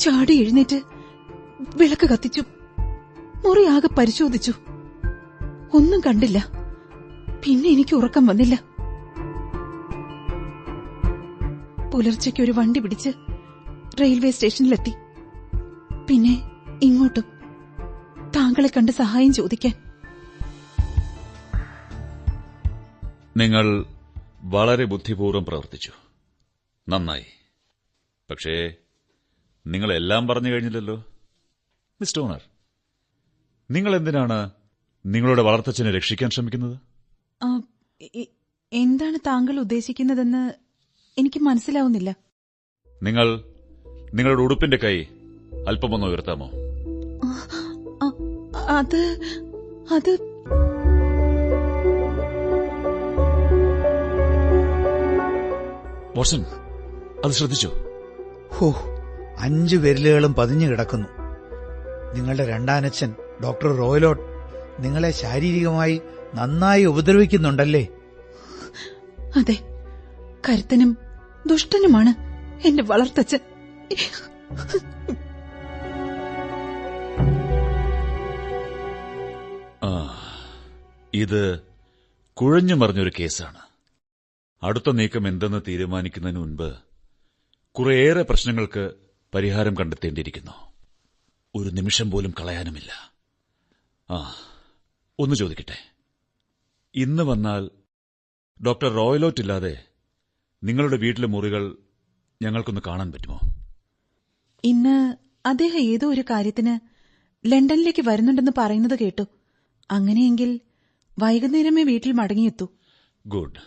ചാടി എഴുന്നേറ്റ് വിളക്ക് കത്തിച്ചു. മുറി ആകെ പരിശോധിച്ചു. ഒന്നും കണ്ടില്ല. പിന്നെ എനിക്ക് ഉറക്കം വന്നില്ല. പുലർച്ചയ്ക്ക് ഒരു വണ്ടി പിടിച്ച് റെയിൽവേ സ്റ്റേഷനിലെത്തി. പിന്നെ ഇങ്ങോട്ടും താങ്കളെ കണ്ട് സഹായം ചോദിക്കാൻ. നിങ്ങൾ വളരെ ബുദ്ധിപൂർവ്വം പ്രവർത്തിച്ചു. നന്നായി. പക്ഷേ നിങ്ങളെല്ലാം പറഞ്ഞു കഴിഞ്ഞില്ലല്ലോ. മിസ്റ്റർ ഓണർ, നിങ്ങൾ എന്തിനാണ് നിങ്ങളുടെ വളർത്തച്ഛനെ രക്ഷിക്കാൻ ശ്രമിക്കുന്നത്? എന്താണ് താങ്കൾ ഉദ്ദേശിക്കുന്നതെന്ന് എനിക്ക് മനസ്സിലാവുന്നില്ല. നിങ്ങൾ നിങ്ങളുടെ ഉടുപ്പിന്റെ കൈ അല്പമൊന്ന് ഉയർത്താമോ? അത് വാട്സൺ, അത് ശ്രദ്ധിച്ചോ? ഹോ, 5 വിരലുകളും പതിഞ്ഞു കിടക്കുന്നു. നിങ്ങളുടെ രണ്ടാനച്ഛൻ ഡോക്ടർ റോയ്ലോട്ട് നിങ്ങളെ ശാരീരികമായി നന്നായി ഉപദ്രവിക്കുന്നുണ്ടല്ലേ? അതെ, കരുത്തനും ദുഷ്ടനുമാണ് എന്റെ വളർത്തച്ഛൻ. ഇത് കുഴഞ്ഞു മറിഞ്ഞൊരു കേസാണ്. അടുത്ത നീക്കം എന്തെന്ന് തീരുമാനിക്കുന്നതിന് മുൻപ് കുറേയേറെ പ്രശ്നങ്ങൾക്ക് പരിഹാരം കണ്ടെത്തേണ്ടിയിരിക്കുന്നു. ഒരു നിമിഷം പോലും കളയാനുമില്ല. ഒന്ന് ചോദിക്കട്ടെ, ഇന്ന് വന്നാൽ ഡോക്ടർ റോയ്ലോട്ട് ഇല്ലാതെ നിങ്ങളുടെ വീട്ടിലെ മുറികൾ ഞങ്ങൾക്കൊന്ന് കാണാൻ പറ്റുമോ? ഇന്ന് അദ്ദേഹം ഏതോ ഒരു കാര്യത്തിന് ലണ്ടനിലേക്ക് വരുന്നുണ്ടെന്ന് പറയുന്നത് കേട്ടു. അങ്ങനെയെങ്കിൽ വൈകുന്നേരമേ വീട്ടിൽ മടങ്ങിയെത്തൂ. ഗുഡ്.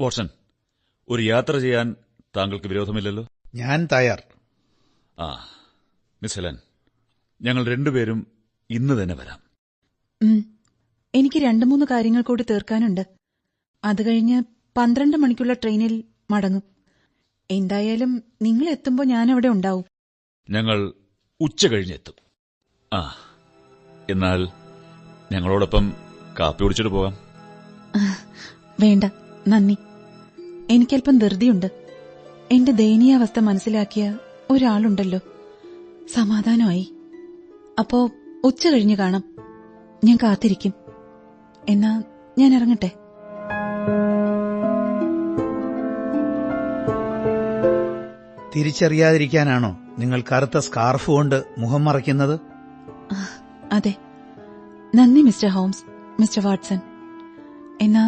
വാട്സൺ, ഒരു യാത്ര ചെയ്യാൻ താങ്കൾക്ക് വിരോധമില്ലല്ലോ? ഞാൻ തയ്യാർ. മിസ് ഹെലൻ, ഞങ്ങൾ 2 പേരും ഇന്ന് തന്നെ വരാം. എനിക്ക് 2-3 കാര്യങ്ങൾ കൂടി തീർക്കാനുണ്ട്. അത് കഴിഞ്ഞ് 12 മണിക്കുള്ള ട്രെയിനിൽ മടങ്ങും. എന്തായാലും നിങ്ങൾ എത്തുമ്പോൾ ഞാനവിടെ ഉണ്ടാവും. ഞങ്ങൾ ഉച്ച കഴിഞ്ഞെത്തും. എന്നാൽ ഞങ്ങളോടൊപ്പം കാപ്പി കുടിച്ചിട്ട് പോകാം. വേണ്ട, നന്ദി. എനിക്കല്പം ധൃതിയുണ്ട്. എന്റെ ദയനീയാവസ്ഥ മനസ്സിലാക്കിയ ഒരാളുണ്ടല്ലോ. സമാധാനമായി. അപ്പോ ഉച്ച കഴിഞ്ഞ് കാണാം. ഞാൻ കാത്തിരിക്കും. എന്നാ ഞാൻ ഇറങ്ങട്ടെ. തിരിച്ചറിയാതിരിക്കാനാണോ നിങ്ങൾ കറുത്ത സ്കാർഫ് കൊണ്ട് മുഖം മറയ്ക്കുന്നത്? അതെ. നന്ദി മിസ്റ്റർ ഹോംസ്, മിസ്റ്റർ വാട്സൺ. എന്നാ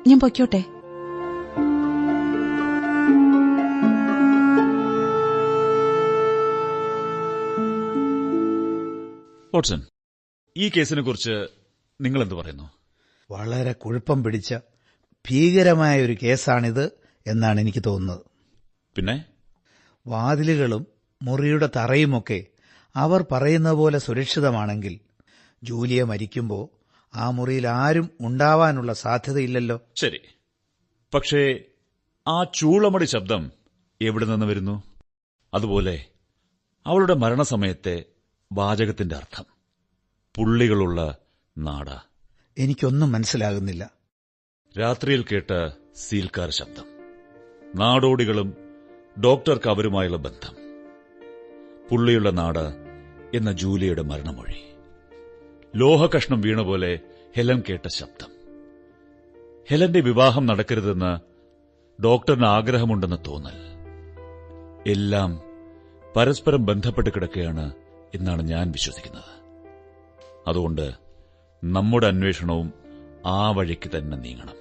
ഞാൻ പൊയ്ക്കോട്ടെ. വാട്സൺ, ഈ കേസിനെക്കുറിച്ച് നിങ്ങളെന്ത് പറയുന്നു? വളരെ കുഴപ്പം പിടിച്ച ഭീകരമായ ഒരു കേസാണിത് എന്നാണ് എനിക്ക് തോന്നുന്നത്. പിന്നെ വാതിലുകളും മുറിയുടെ തറയുമൊക്കെ അവർ പറയുന്ന പോലെ സുരക്ഷിതമാണെങ്കിൽ ജൂലിയ മരിക്കുമ്പോൾ ആ മുറിയിൽ ആരും ഉണ്ടാവാനുള്ള സാധ്യതയില്ലല്ലോ. ശരി, പക്ഷേ ആ ചൂളമടി ശബ്ദം എവിടെ നിന്ന് വരുന്നു? അതുപോലെ അവളുടെ മരണസമയത്തെ വാചകത്തിന്റെ അർത്ഥം, പുള്ളികളുള്ള നാട. എനിക്കൊന്നും മനസ്സിലാകുന്നില്ല. രാത്രിയിൽ കേട്ട സീൽക്കാർ ശബ്ദം, നാടോടികളും ഡോക്ടർക്ക് അവരുമായുള്ള ബന്ധം, പുള്ളിയുള്ള നാട് എന്ന ജൂലിയയുടെ മരണമൊഴി, ലോഹകഷ്ണം വീണ പോലെ ഹെലൻ കേട്ട ശബ്ദം, ഹെലന്റെ വിവാഹം നടക്കരുതെന്ന് ഡോക്ടറിന് ആഗ്രഹമുണ്ടെന്ന് തോന്നൽ, എല്ലാം പരസ്പരം ബന്ധപ്പെട്ട് കിടക്കുകയാണ് എന്നാണ് ഞാൻ വിശ്വസിക്കുന്നത്. അതുകൊണ്ട് നമ്മുടെ അന്വേഷണവും ആ വഴിക്ക് തന്നെ നീങ്ങണം.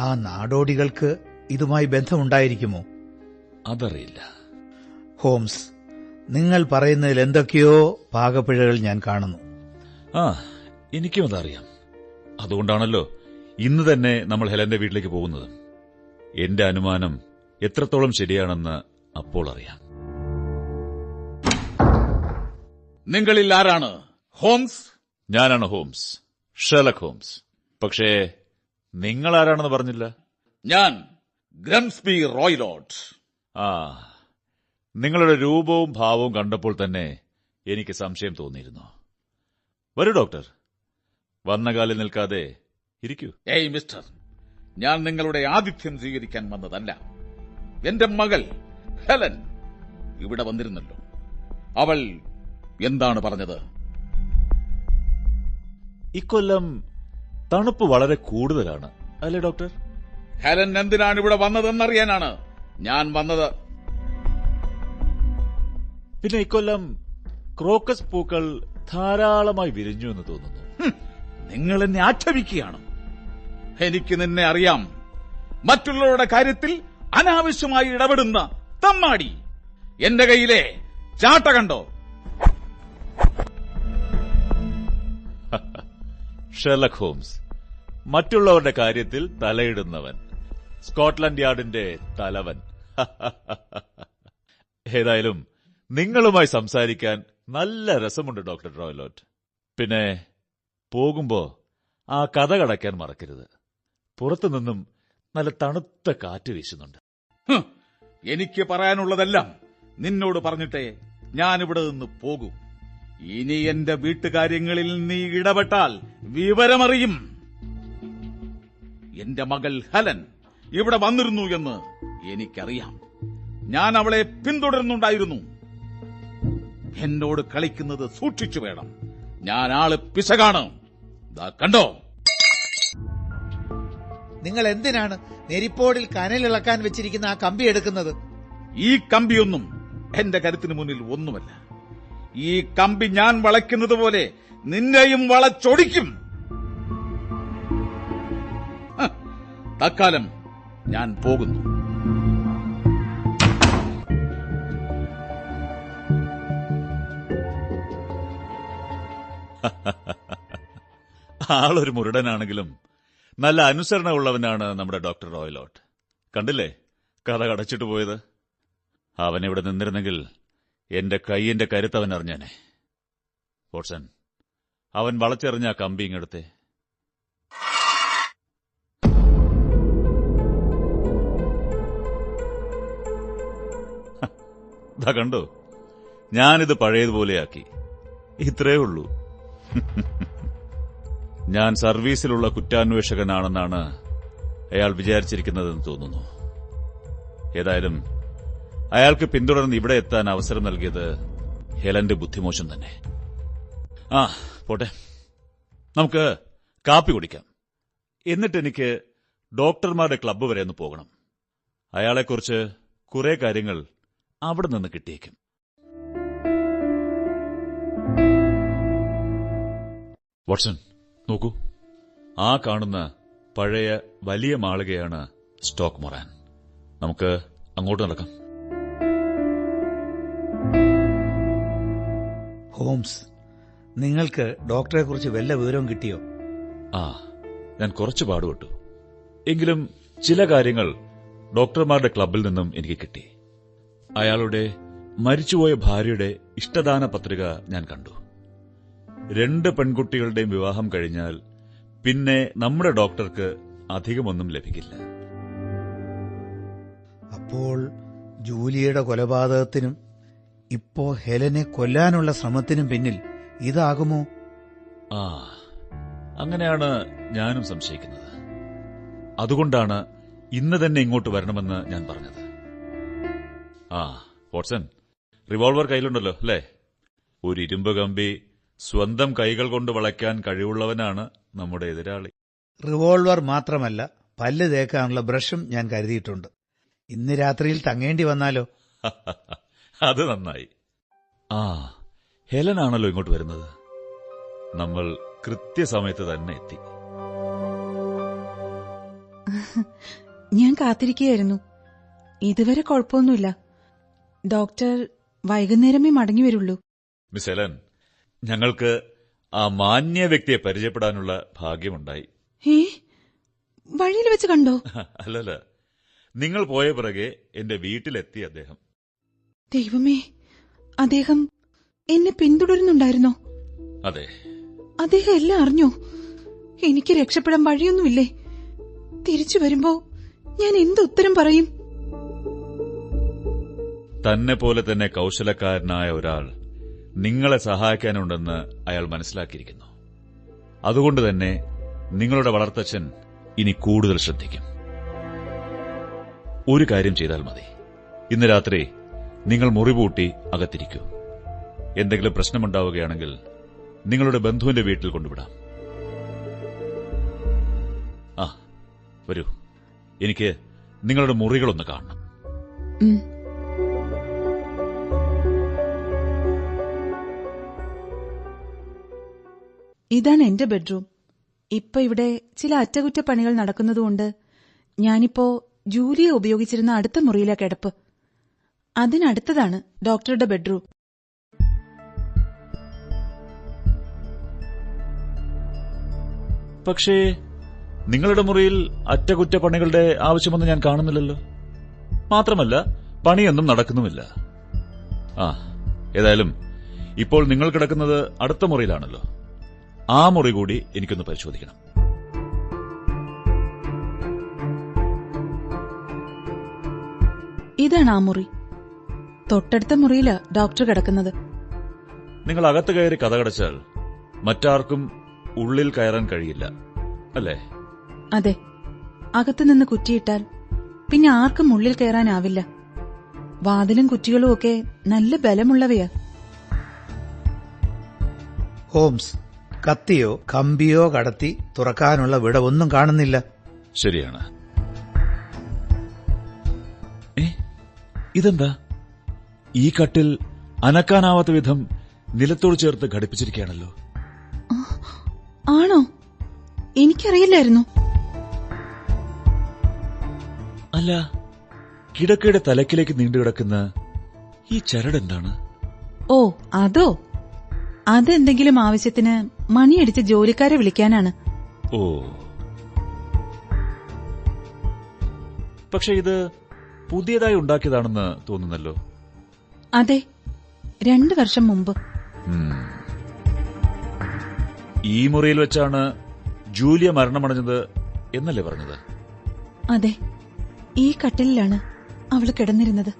ആ നാടോടികൾക്ക് ഇതുമായി ബന്ധമുണ്ടായിരിക്കുമോ? അതറിയില്ല. ഹോംസ്, നിങ്ങൾ പറയുന്നതിൽ എന്തൊക്കെയോ പാകപ്പിഴകൾ ഞാൻ കാണുന്നു. എനിക്കും അതറിയാം. അതുകൊണ്ടാണല്ലോ ഇന്ന് തന്നെ നമ്മൾ ഹെലന്റെ വീട്ടിലേക്ക് പോകുന്നത്. എന്റെ അനുമാനം എത്രത്തോളം ശരിയാണെന്ന് അപ്പോൾ അറിയാം. നിങ്ങളിൽ ആരാണ് ഹോംസ്? ഞാനാണ് ഹോംസ്, ഷെർലക് ഹോംസ്. പക്ഷേ നിങ്ങൾ ആരാണെന്ന് പറഞ്ഞില്ല. ഞാൻ ഗ്രംസ്ബി റോയ്ലോട്ട്. നിങ്ങളുടെ രൂപവും ഭാവവും കണ്ടപ്പോൾ തന്നെ എനിക്ക് സംശയം തോന്നിയിരുന്നു. വരൂ ഡോക്ടർ, വന്ന കാലിൽ നിൽക്കാതെ ഇരിക്കൂ. ഏയ് മിസ്റ്റർ, ഞാൻ നിങ്ങളുടെ ആതിഥ്യം സ്വീകരിക്കാൻ വന്നതല്ല. എന്റെ മകൾ ഹെലൻ ഇവിടെ വന്നിരുന്നല്ലോ. അവൾ എന്താണ് പറഞ്ഞത്? ഇക്കൊല്ലം തണുപ്പ് വളരെ കൂടുതലാണ് അല്ലേ ഡോക്ടർ? ഹെലൻ എന്തിനാണ് ഇവിടെ വന്നതെന്നറിയാനാണ് ഞാൻ വന്നത്. പിന്നെ ഇക്കൊല്ലം ക്രോക്കസ് പൂക്കൾ ധാരാളമായി വിരിഞ്ഞു എന്ന് തോന്നുന്നു. നിങ്ങൾ എന്നെ ആക്ഷേപിക്കുകയാണ്. എനിക്ക് നിന്നെ അറിയാം. മറ്റുള്ളവരുടെ കാര്യത്തിൽ അനാവശ്യമായി ഇടപെടുന്ന തമ്മാടി. എന്റെ കയ്യിലെ ചാട്ട കണ്ടോ? ഷെർലക് ഹോംസ്, മറ്റുള്ളവരുടെ കാര്യത്തിൽ തലയിടുന്നവൻ, സ്കോട്ട്ലൻഡ് യാർഡിന്റെ തലവൻ. ഏതായാലും നിങ്ങളുമായി സംസാരിക്കാൻ നല്ല രസമുണ്ട് ഡോക്ടർ റോയ്ലോട്ട്. പിന്നെ പോകുമ്പോ ആ കഥ കടയ്ക്കാൻ മറക്കരുത്. പുറത്തുനിന്നും നല്ല തണുത്ത കാറ്റ് വീശുന്നുണ്ട്. എനിക്ക് പറയാനുള്ളതെല്ലാം നിന്നോട് പറഞ്ഞിട്ടേ ഞാനിവിടെ നിന്ന് പോകൂ. ഇനി എന്റെ വീട്ടുകാര്യങ്ങളിൽ നീ ഇടപെട്ടാൽ വിവരമറിയും. എന്റെ മകൾ ഹെലൻ ഇവിടെ വന്നിരുന്നു എന്ന് എനിക്കറിയാം. ഞാൻ അവളെ പിന്തുടരുന്നുണ്ടായിരുന്നു. എന്നോട് കളിക്കുന്നത് സൂക്ഷിച്ചു വേണം. ഞാൻ ആള് പിശകാണ്. കണ്ടോ? നിങ്ങൾ എന്തിനാണ് നെരിപ്പോടിൽ കനലിളക്കാൻ വെച്ചിരിക്കുന്ന ആ കമ്പി എടുക്കുന്നത്? ഈ കമ്പിയൊന്നും എന്റെ കരുത്തിന് മുന്നിൽ ഒന്നുമല്ല. ഈ കമ്പി ഞാൻ വളയ്ക്കുന്നത് പോലെ നിന്നെയും വളച്ചൊടിക്കും. തൽക്കാലം ഞാൻ പോകുന്നു. ആളൊരു മുരടനാണെങ്കിലും നല്ല അനുസരണ ഉള്ളവനാണ് നമ്മുടെ ഡോക്ടർ റോയ്ലോട്ട്. കണ്ടില്ലേ കഥ കടച്ചിട്ട് പോയത്? അവനിവിടെ നിന്നിരുന്നെങ്കിൽ എന്റെ കൈയിന്റെ കരുത്തവൻ അറിഞ്ഞാനെ. വാട്സൺ, അവൻ വളച്ചെറിഞ്ഞ ആ കമ്പി ഇങ്ങെടുത്തേ. കണ്ടോ, ഞാനിത് പഴയതുപോലെയാക്കി. ഇത്രേ ഉള്ളൂ. ഞാൻ സർവീസിലുള്ള കുറ്റാന്വേഷകനാണെന്നാണ് അയാൾ വിചാരിച്ചിരിക്കുന്നതെന്ന് തോന്നുന്നു. ഏതായാലും അയാൾക്ക് പിന്തുടർന്ന് ഇവിടെ എത്താൻ അവസരം നൽകിയത് ഹെലന്റെ ബുദ്ധിമോശം തന്നെ. പോട്ടെ, നമുക്ക് കാപ്പി കുടിക്കാം. എന്നിട്ടെനിക്ക് ഡോക്ടർമാരുടെ ക്ലബ്ബ് വരെ ഒന്ന് പോകണം. അയാളെക്കുറിച്ച് കുറെ കാര്യങ്ങൾ അവിടെ നിന്ന് കിട്ടിയേക്കും. വാട്സൺ, നോക്കൂ, ആ കാണുന്ന പഴയ വലിയ മാളികയാണ് സ്റ്റോക്ക് മൊറാൻ. നമുക്ക് അങ്ങോട്ട് നടക്കാം. ഹോംസ്, നിങ്ങൾക്ക് ഡോക്ടറെ കുറിച്ച് വല്ല വിവരവും കിട്ടിയോ? ഞാൻ കുറച്ച് പാടുപെട്ടു. എങ്കിലും ചില കാര്യങ്ങൾ ഡോക്ടർമാരുടെ ക്ലബിൽ നിന്നും എനിക്ക് കിട്ടി. അയാളുടെ മരിച്ചുപോയ ഭാര്യയുടെ ഇഷ്ടദാന പത്രിക ഞാൻ കണ്ടു. 2 പെൺകുട്ടികളുടെയും വിവാഹം കഴിഞ്ഞാൽ പിന്നെ നമ്മുടെ ഡോക്ടർക്ക് അധികമൊന്നും ലഭിക്കില്ല. അപ്പോൾ ജൂലിയയുടെ കൊലപാതകത്തിനും ഇപ്പോ ഹെലനെ കൊല്ലാനുള്ള ശ്രമത്തിനും പിന്നിൽ ഇതാകുമോ? ആ, അങ്ങനെയാണ് ഞാനും സംശയിക്കുന്നത്. അതുകൊണ്ടാണ് ഇന്ന് തന്നെ ഇങ്ങോട്ട് വരണമെന്ന് ഞാൻ പറഞ്ഞത്. ആ വാട്സൺ, റിവോൾവർ കയ്യിലുണ്ടല്ലോ അല്ലേ? ഒരു ഇരുമ്പ് കമ്പി സ്വന്തം കൈകൾ കൊണ്ട് വളയ്ക്കാൻ കഴിവുള്ളവനാണ് നമ്മുടെ എതിരാളി. റിവോൾവർ മാത്രമല്ല, പല്ല് തേക്കാനുള്ള ബ്രഷും ഞാൻ കരുതിയിട്ടുണ്ട്. ഇന്ന് രാത്രിയിൽ തങ്ങേണ്ടി വന്നാലോ? അത് നന്നായി. ആ, ഹെലനാണല്ലോ ഇങ്ങോട്ട് വരുന്നത്. നമ്മൾ കൃത്യസമയത്ത് തന്നെ എത്തി. ഞാൻ കാത്തിരിക്കുകയായിരുന്നു. ഇതുവരെ കുഴപ്പമൊന്നുമില്ല. ഡോക്ടർ വൈകുന്നേരമേ മടങ്ങി വരുള്ളൂ. മിസ് ഹെലൻ, ഞങ്ങൾക്ക് ആ മാന്യ വ്യക്തിയെ പരിചയപ്പെടാനുള്ള ഭാഗ്യമുണ്ടായി. വഴിയിൽ വെച്ച് കണ്ടോ? അല്ലല്ല, നിങ്ങൾ പോയ പിറകെ എന്റെ വീട്ടിലെത്തി അദ്ദേഹം. ദൈവമേ, അദ്ദേഹം എന്നെ പിന്തുടരുന്നുണ്ടായിരുന്നോ? അതെ. അദ്ദേഹം എല്ലാം അറിഞ്ഞോ? എനിക്ക് രക്ഷപ്പെടാൻ വഴിയൊന്നുമില്ലേ? തിരിച്ചു വരുമ്പോ ഞാൻ എന്തുത്തരം പറയും? തന്നെ പോലെ തന്നെ കൌശലക്കാരനായ ഒരാൾ നിങ്ങളെ സഹായിക്കാനുണ്ടെന്ന് അയാൾ മനസ്സിലാക്കിയിരിക്കുന്നു. അതുകൊണ്ട് തന്നെ നിങ്ങളുടെ വളർത്തച്ഛൻ ഇനി കൂടുതൽ ശ്രദ്ധിക്കും. ഒരു കാര്യം ചെയ്താൽ മതി. ഇന്ന് രാത്രി നിങ്ങൾ മുറിപൂട്ടി അകത്തിരിക്കൂ. എന്തെങ്കിലും പ്രശ്നമുണ്ടാവുകയാണെങ്കിൽ നിങ്ങളുടെ ബന്ധുവിന്റെ വീട്ടിൽ കൊണ്ടുവിടാം. ആ, വരൂ, എനിക്ക് നിങ്ങളുടെ മുറികളൊന്ന് കാണണം. ഇതാണ് എന്റെ ബെഡ്റൂം. ഇപ്പൊ ഇവിടെ ചില അറ്റകുറ്റപ്പണികൾ നടക്കുന്നതുകൊണ്ട് ഞാനിപ്പോ ജൂലിയെ ഉപയോഗിച്ചിരുന്ന അടുത്ത മുറിയിലെ കിടപ്പ്. അതിനടുത്തതാണ് ഡോക്ടറുടെ ബെഡ്റൂം. പക്ഷേ നിങ്ങളുടെ മുറിയിൽ അറ്റകുറ്റപ്പണികളുടെ ആവശ്യമൊന്നും ഞാൻ കാണുന്നില്ലല്ലോ. മാത്രമല്ല, പണിയൊന്നും നടക്കുന്നുമില്ല. ആ, ഏതായാലും ഇപ്പോൾ നിങ്ങൾ കിടക്കുന്നത് അടുത്ത മുറിയിലാണല്ലോ. ആ മുറി കൂടി എനിക്കൊന്ന് പരിശോധിക്കണം. ഇതാണ് ആ മുറി. തൊട്ടടുത്ത മുറിയിലാ ഡോക്ടർ കിടക്കുന്നത്. നിങ്ങൾ അകത്ത് കയറി കതകടച്ചാൽ മറ്റാർക്കും ഉള്ളിൽ കയറാൻ കഴിയില്ല, അല്ലേ? അതെ. അകത്തുനിന്ന് കുറ്റിയിട്ടാൽ പിന്നെ ആർക്കും ഉള്ളിൽ കയറാനാവില്ല. വാതിലും കുറ്റികളും ഒക്കെ നല്ല ബലമുള്ളവയാ. ഹോംസ്, കത്തിയോ കമ്പിയോ കടത്തി തുറക്കാനുള്ള വിടവൊന്നും കാണുന്നില്ല. ശരിയാണ്. ഇതെന്താ? ഈ കട്ടിൽ അനക്കാനാവാത്ത വിധം നിലത്തോട് ചേർത്ത് ഘടിപ്പിച്ചിരിക്കുകയാണല്ലോ. ആണോ? എനിക്കറിയില്ലായിരുന്നു. അല്ല, കിടക്കയുടെ തലക്കിലേക്ക് നീണ്ടുകിടക്കുന്ന ഈ ചരടെന്താണ്? ഓ, അതോ? അതെന്തെങ്കിലും ആവശ്യത്തിന് മണിയടിച്ച് ജോലിക്കാരെ വിളിക്കാനാണ്. ഓ, പക്ഷെ ഇത് പുതിയതായി ഉണ്ടാക്കിയതാണെന്ന് തോന്നുന്നല്ലോ. അതെ, 2 വർഷം മുമ്പ്. ഈ മുറിയിൽ വെച്ചാണ് ജൂലിയ മരണമടഞ്ഞത് എന്നല്ലേ പറഞ്ഞത്? അതെ, ഈ കട്ടിലിലാണ് അവള് കിടന്നിരുന്നത്.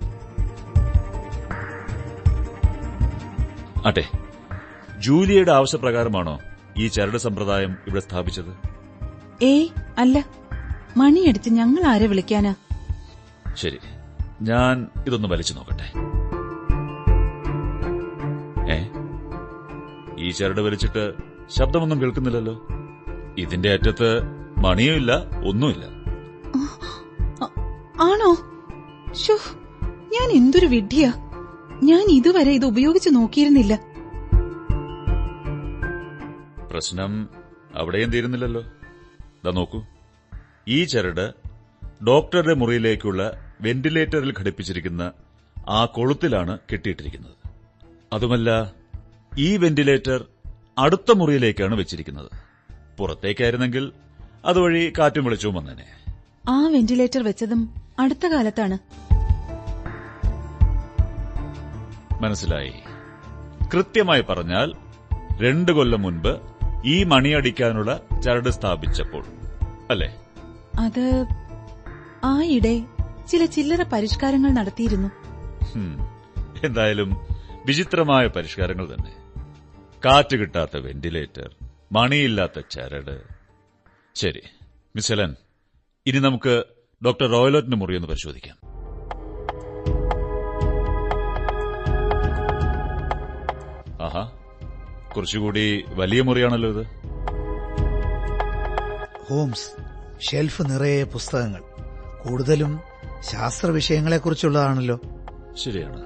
അതെ, ജൂലിയയുടെ ആവശ്യപ്രകാരമാണോ ഈ ചരട് സമ്പ്രദായം ഇവിടെ സ്ഥാപിച്ചത്? ഏയ് അല്ല, മണിയടിച്ച് ഞങ്ങൾ ആരെ വിളിക്കാനാ? ശരി, ഞാൻ ഇതൊന്ന് വലിച്ചു നോക്കട്ടെ. ഈ ചരട് വലിച്ചിട്ട് ശബ്ദമൊന്നും കേൾക്കുന്നില്ലല്ലോ. ഇതിന്റെ അറ്റത്ത് മണിയുമില്ല, ഒന്നുമില്ല. ആണോ? ശോ, ഞാൻ എന്തൊരു വിഡ്ഢിയാ. ഞാൻ ഇതുവരെ ഇത് ഉപയോഗിച്ച് നോക്കിയിരുന്നില്ല. പ്രശ്നം അവിടെയും തീരുന്നില്ലല്ലോ. ദാ നോക്കൂ, ഈ ചരട് ഡോക്ടറുടെ മുറിയിലേക്കുള്ള വെന്റിലേറ്ററിൽ ഘടിപ്പിച്ചിരിക്കുന്ന ആ കൊളുത്തിലാണ് കെട്ടിയിട്ടിരിക്കുന്നത്. അതുമല്ല, ഈ വെന്റിലേറ്റർ അടുത്ത മുറിയിലേക്കാണ് വെച്ചിരിക്കുന്നത്. പുറത്തേക്കായിരുന്നെങ്കിൽ അതുവഴി കാറ്റും വെളിച്ചവും വന്നേനെ. ആ വെന്റിലേറ്റർ വെച്ചതും അടുത്ത കാലത്താണ്. മനസ്സിലായി. കൃത്യമായി പറഞ്ഞാൽ 2 കൊല്ലം മുൻപ് ഈ മണിയടിക്കാനുള്ള ചരട് സ്ഥാപിച്ചപ്പോൾ അല്ലേ? അത് ആയിടെ ചില ചില്ലറ പരിഷ്കാരങ്ങൾ നടത്തിയിരുന്നു. എന്തായാലും വിചിത്രമായ പരിഷ്കാരങ്ങൾ തന്നെ. കാറ്റ് കിട്ടാത്ത വെന്റിലേറ്റർ, മണിയില്ലാത്ത ചരട്. ശരി മിസ് ഹെലൻ, ഇനി നമുക്ക് ഡോക്ടർ റോയ്ലോറ്റിന്റെ മുറിയൊന്ന് പരിശോധിക്കാം. ആഹാ, കുറച്ചുകൂടി വലിയ മുറിയാണല്ലോ ഇത്. ഹോംസ്, ഷെൽഫ് നിറയെ പുസ്തകങ്ങൾ, കൂടുതലും ശാസ്ത്ര വിഷയങ്ങളെക്കുറിച്ചുള്ളതാണല്ലോ. ശരിയാണ്.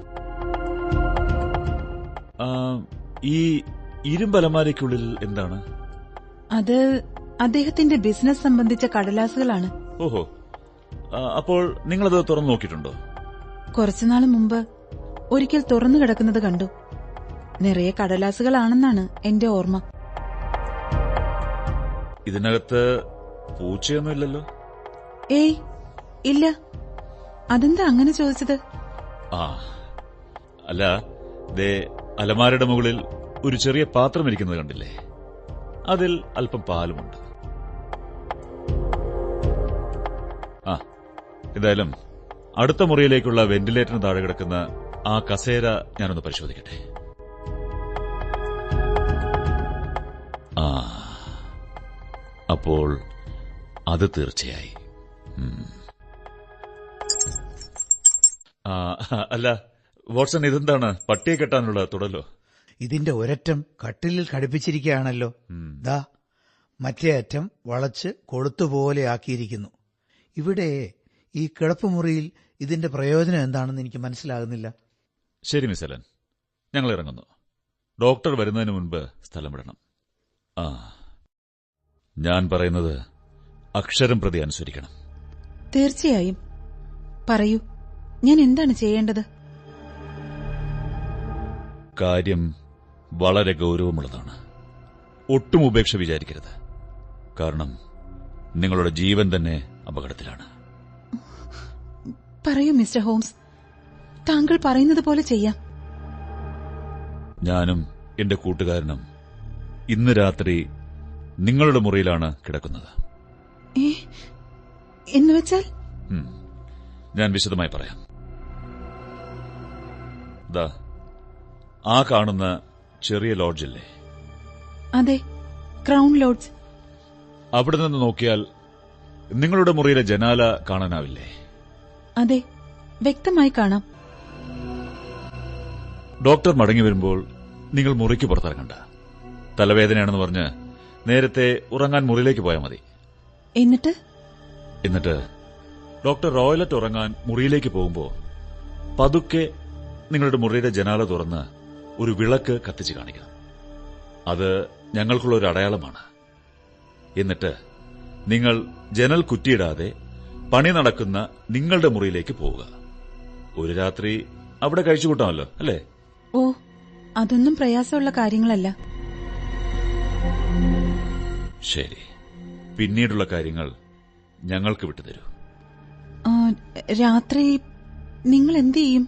ഈ ഇരുമ്പലമാരയ്ക്കുള്ളിൽ എന്താണ്? അത് അദ്ദേഹത്തിന്റെ ബിസിനസ് സംബന്ധിച്ച കടലാസുകളാണ്. ഓഹോ, അപ്പോൾ നിങ്ങളത് തുറന്നു നോക്കിയിട്ടുണ്ടോ? കുറച്ചുനാൾ മുമ്പ് ഒരിക്കൽ തുറന്നു കിടക്കുന്നത് കണ്ടു. നിറയെ കടലാസുകളാണെന്നാണ് എന്റെ ഓർമ്മ. ഇതിനകത്ത് പൂച്ചയൊന്നുമില്ലല്ലോ? ഏയ് ഇല്ല. അതെന്താ അങ്ങനെ ചോദിച്ചത്? അല്ല, ദേ അലമാരയുടെ മുകളിൽ ഒരു ചെറിയ പാത്രം ഇരിക്കുന്നത് കണ്ടില്ലേ? അതിൽ അല്പം പാലുമുണ്ട്. എന്തായാലും അടുത്ത മുറിയിലേക്കുള്ള വെന്റിലേറ്ററിന് താഴെ കിടക്കുന്ന ആ കസേര ഞാനൊന്ന് പരിശോധിക്കട്ടെ. അപ്പോൾ അത് തീർച്ചയായി. അല്ല വാട്സൺ, ഇതെന്താണ്? പട്ടിയെ കെട്ടാനുള്ള തുടലോ? ഇതിന്റെ ഒരറ്റം കട്ടിലിൽ ഘടിപ്പിച്ചിരിക്കുകയാണല്ലോ. ദാ മറ്റേ അറ്റം വളച്ച് കൊളുത്തുപോലെ ആക്കിയിരിക്കുന്നു. ഇവിടെ ഈ കിടപ്പുമുറിയിൽ ഇതിന്റെ പ്രയോജനം എന്താണെന്ന് എനിക്ക് മനസ്സിലാകുന്നില്ല. ശരി മിസ് ഹെലൻ, ഞങ്ങൾ ഇറങ്ങുന്നു. ഡോക്ടർ വരുന്നതിന് മുൻപ് സ്ഥലം വിടണം. ഞാൻ പറയുന്നത് അക്ഷരം പ്രതി അനുസരിക്കണം. തീർച്ചയായും. പറയൂ, ഞാൻ എന്താണ് ചെയ്യേണ്ടത്? കാര്യം വളരെ ഗൌരവമുള്ളതാണ്. ഒട്ടും ഉപേക്ഷ വിചാരിക്കരുത്. കാരണം നിങ്ങളുടെ ജീവൻ തന്നെ അപകടത്തിലാണ്. പറയൂ മിസ്റ്റർ ഹോംസ്, താങ്കൾ പറയുന്നത് പോലെ ചെയ്യാം. ഞാനും എന്റെ കൂട്ടുകാരനും ഇന്ന് രാത്രി നിങ്ങളുടെ മുറിയിലാണ് കിടക്കുന്നത്. എന്നുവെച്ചാൽ? ഞാൻ വിശദമായി പറയാം. ദാ ആ കാണുന്ന ചെറിയ ലോഡ്ജില്ലേ? അതെ, ക്രൗൺ ലോഡ്ജ്. അവിടെ നിന്ന് നോക്കിയാൽ നിങ്ങളുടെ മുറിയിലെ ജനാല കാണാനാവില്ലേ? അതെ, വ്യക്തമായി കാണാം. ഡോക്ടർ മടങ്ങി വരുമ്പോൾ നിങ്ങൾ മുറിക്ക് പുറത്തിറങ്ങണ്ട. തലവേദനയാണെന്ന് പറഞ്ഞ് നേരത്തെ ഉറങ്ങാൻ മുറിയിലേക്ക് പോയാൽ മതി. എന്നിട്ട് ഡോക്ടർ റോയ്ലറ്റ് ഉറങ്ങാൻ മുറിയിലേക്ക് പോകുമ്പോൾ പതുക്കെ നിങ്ങളുടെ മുറിയുടെ ജനാല തുറന്ന് ഒരു വിളക്ക് കത്തിച്ച് കാണിക്കണം. അത് ഞങ്ങൾക്കുള്ള ഒരു അടയാളമാണ്. എന്നിട്ട് നിങ്ങൾ ജനൽ കുറ്റിയിടാതെ പണി നടക്കുന്ന നിങ്ങളുടെ മുറിയിലേക്ക് പോവുക. ഒരു രാത്രി അവിടെ കഴിച്ചുകൂട്ടാമല്ലോ, അല്ലേ? ഓ, അതൊന്നും പ്രയാസമുള്ള കാര്യങ്ങളല്ല. ശരി, പിന്നീടുള്ള കാര്യങ്ങൾ ഞങ്ങൾക്ക് വിട്ടുതരൂ. രാത്രി നിങ്ങൾ എന്ത് ചെയ്യും?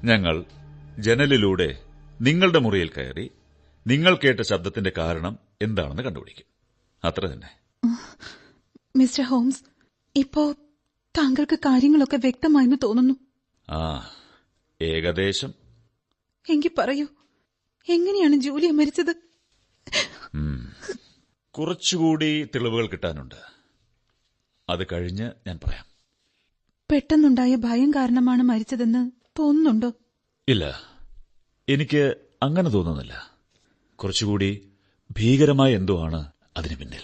ഞങ്ങൾ ജനലിലൂടെ നിങ്ങളുടെ മുറിയിൽ കയറി നിങ്ങൾ കേട്ട ശബ്ദത്തിന്റെ കാരണം എന്താണെന്ന് കണ്ടുപിടിക്കും. അത്ര തന്നെ. മിസ്റ്റർ ഹോംസ്, ഇപ്പോ താങ്കൾക്ക് കാര്യങ്ങളൊക്കെ വ്യക്തമായെന്ന് തോന്നുന്നു. ഏകദേശം. എങ്കിൽ പറയൂ, എങ്ങനെയാണ് ജൂലിയ മരിച്ചത്? കുറച്ചുകൂടി തെളിവുകൾ കിട്ടാനുണ്ട്. അത് കഴിഞ്ഞ് ഞാൻ പറയാം. പെട്ടെന്നുണ്ടായ ഭയം കാരണമാണ് മരിച്ചതെന്ന് തോന്നുന്നുണ്ടോ? ഇല്ല, എനിക്ക് അങ്ങനെ തോന്നുന്നില്ല. കുറച്ചുകൂടി ഭീകരമായ എന്തോ ആണ് അതിന് പിന്നിൽ.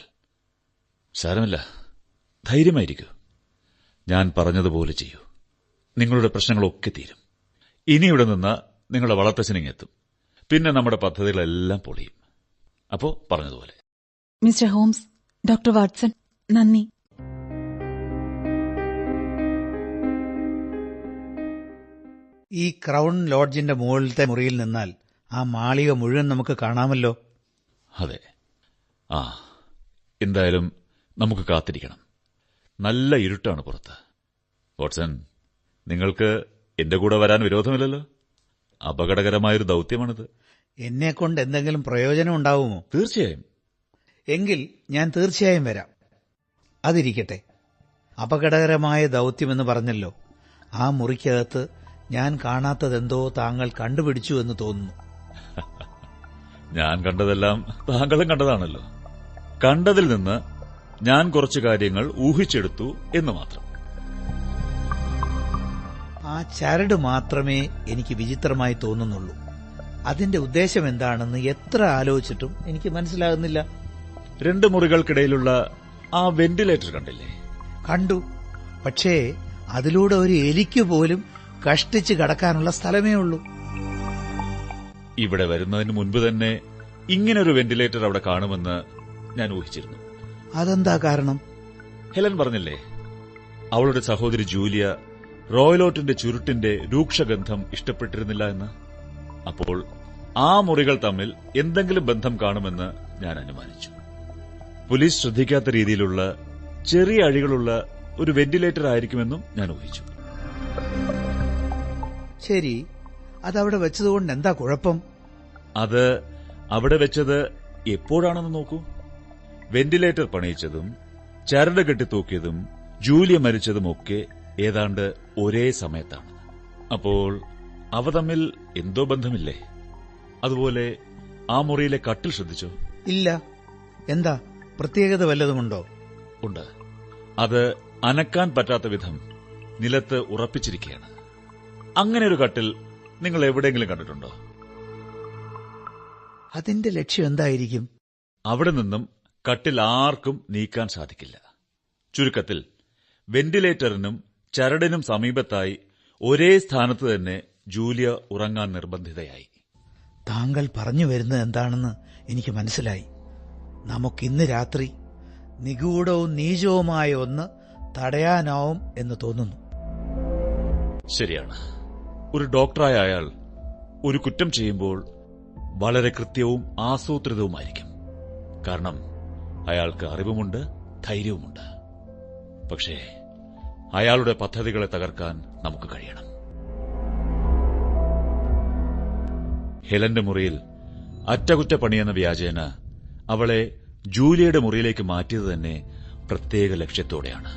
സാരമില്ല, ധൈര്യമായിരിക്കൂ. ഞാൻ പറഞ്ഞതുപോലെ ചെയ്യൂ. നിങ്ങളുടെ പ്രശ്നങ്ങളൊക്കെ തീരും. ഇനിയിവിടെ നിന്ന് നിങ്ങളുടെ വളർത്തച്ഛനിങ്ങെത്തും. പിന്നെ നമ്മുടെ പദ്ധതികളെല്ലാം പൊളിയും. അപ്പോ പറഞ്ഞതുപോലെ. മിസ്റ്റർ ഹോംസ്, ഡോക്ടർ വാട്സൺ, നന്ദി. ഈ ക്രൗൺ ലോഡ്ജിന്റെ മുകളിലത്തെ മുറിയിൽ നിന്നാൽ ആ മാളിക മുഴുവൻ നമുക്ക് കാണാമല്ലോ. അതെ. എന്തായാലും നമുക്ക് കാത്തിരിക്കണം. നല്ല ഇരുട്ടാണ് പുറത്ത്. വാട്സൺ, നിങ്ങൾക്ക് എന്റെ കൂടെ വരാൻ വിരോധമില്ലല്ലോ? അപകടകരമായൊരു ദൌത്യമാണിത്. എന്നെക്കൊണ്ട് എന്തെങ്കിലും പ്രയോജനം ഉണ്ടാവുമോ? തീർച്ചയായും. എങ്കിൽ ഞാൻ തീർച്ചയായും വരാം. അതിരിക്കട്ടെ, അപകടകരമായ ദൌത്യമെന്ന് പറഞ്ഞല്ലോ. ആ മുറിക്കകത്ത് ഞാൻ കാണാത്തതെന്തോ താങ്കൾ കണ്ടുപിടിച്ചു എന്ന് തോന്നുന്നു. ഞാൻ കണ്ടതെല്ലാം താങ്കളും കണ്ടതാണല്ലോ. കണ്ടതിൽ നിന്ന് ഞാൻ കുറച്ചു കാര്യങ്ങൾ ഊഹിച്ചെടുത്തു എന്ന് മാത്രം. ആ ചരട് മാത്രമേ എനിക്ക് വിചിത്രമായി തോന്നുന്നുള്ളൂ. അതിന്റെ ഉദ്ദേശം എന്താണെന്ന് എത്ര ആലോചിച്ചിട്ടും എനിക്ക് മനസ്സിലാകുന്നില്ല. 2 മുറികൾക്കിടയിലുള്ള ആ വെന്റിലേറ്റർ കണ്ടില്ലേ? കണ്ടു. പക്ഷേ അതിലൂടെ ഒരു എലിക്ക് പോലും കഷ്ടിച്ച് കടക്കാനുള്ള സ്ഥലമേ ഉള്ളൂ. ഇവിടെ വരുന്നതിന് മുൻപ് തന്നെ ഇങ്ങനൊരു വെന്റിലേറ്റർ അവിടെ കാണുമെന്ന് ഞാൻ ഊഹിച്ചിരുന്നു. അതെന്താ കാരണം? ഹെലൻ പറഞ്ഞില്ലേ, അവളുടെ സഹോദരി ജൂലിയ റോയലോട്ടിന്റെ ചുരുട്ടിന്റെ രൂക്ഷഗന്ധം ഇഷ്ടപ്പെട്ടിരുന്നില്ല എന്ന്. അപ്പോൾ ആ മുറികൾ തമ്മിൽ എന്തെങ്കിലും ബന്ധം കാണുമെന്ന് ഞാൻ അനുമാനിച്ചു. പോലീസ് ശ്രദ്ധിക്കാത്ത രീതിയിലുള്ള ചെറിയ അഴികളുള്ള ഒരു വെന്റിലേറ്റർ ആയിരിക്കുമെന്നും ഞാൻ ഊഹിച്ചു. ശരി, അതവിടെ വെച്ചതുകൊണ്ട് എന്താ കുഴപ്പം? അത് അവിടെ വെച്ചത് എപ്പോഴാണെന്ന് നോക്കൂ. വെന്റിലേറ്റർ പണിയിച്ചതും ചരട് കെട്ടിത്തൂക്കിയതും ജൂലിയ മരിച്ചതുമൊക്കെ ഏതാണ്ട് ഒരേ സമയത്താണ്. അപ്പോൾ അവ തമ്മിൽ എന്തോ ബന്ധമില്ലേ? അതുപോലെ ആ മുറിയിലെ കട്ടിൽ ശ്രദ്ധിച്ചോ? ഇല്ല. എന്താ പ്രത്യേകത വല്ലതുമുണ്ടോ? ഉണ്ട്. അത് അനക്കാൻ പറ്റാത്ത വിധം നിലത്ത് ഉറപ്പിച്ചിരിക്കുകയാണ്. അങ്ങനെ ഒരു കട്ടിൽ നിങ്ങൾ എവിടെയെങ്കിലും കണ്ടിട്ടുണ്ടോ? അതിന്റെ ലക്ഷ്യം എന്തായിരിക്കും? അവിടെ നിന്നും കട്ടിൽ ആർക്കും നീക്കാൻ സാധിക്കില്ല. ചുരുക്കത്തിൽ വെന്റിലേറ്ററിനും ചരടിനും സമീപത്തായി ഒരേ സ്ഥാനത്ത് തന്നെ ജൂലിയ ഉറങ്ങാൻ നിർബന്ധിതയായി. താങ്കൾ പറഞ്ഞു വരുന്നത് എന്താണെന്ന് എനിക്ക് മനസ്സിലായി. നമുക്കിന്ന് രാത്രി നിഗൂഢവും നീചവുമായ ഒന്ന് തടയാനാവും എന്ന് തോന്നുന്നു. ശരിയാണ്. ഒരു ഡോക്ടറായ അയാൾ ഒരു കുറ്റം ചെയ്യുമ്പോൾ വളരെ കൃത്യവും ആസൂത്രിതവുമായിരിക്കും. കാരണം അയാൾക്ക് അറിവുമുണ്ട്, ധൈര്യവുമുണ്ട്. പക്ഷേ അയാളുടെ പദ്ധതികളെ തകർക്കാൻ നമുക്ക് കഴിയണം. ഹെലന്റെ മുറിയിൽ അറ്റകുറ്റപ്പണിയെന്ന വ്യാജേന അവളെ ജൂലിയയുടെ മുറിയിലേക്ക് മാറ്റിയത് തന്നെ പ്രത്യേക ലക്ഷ്യത്തോടെയാണ്.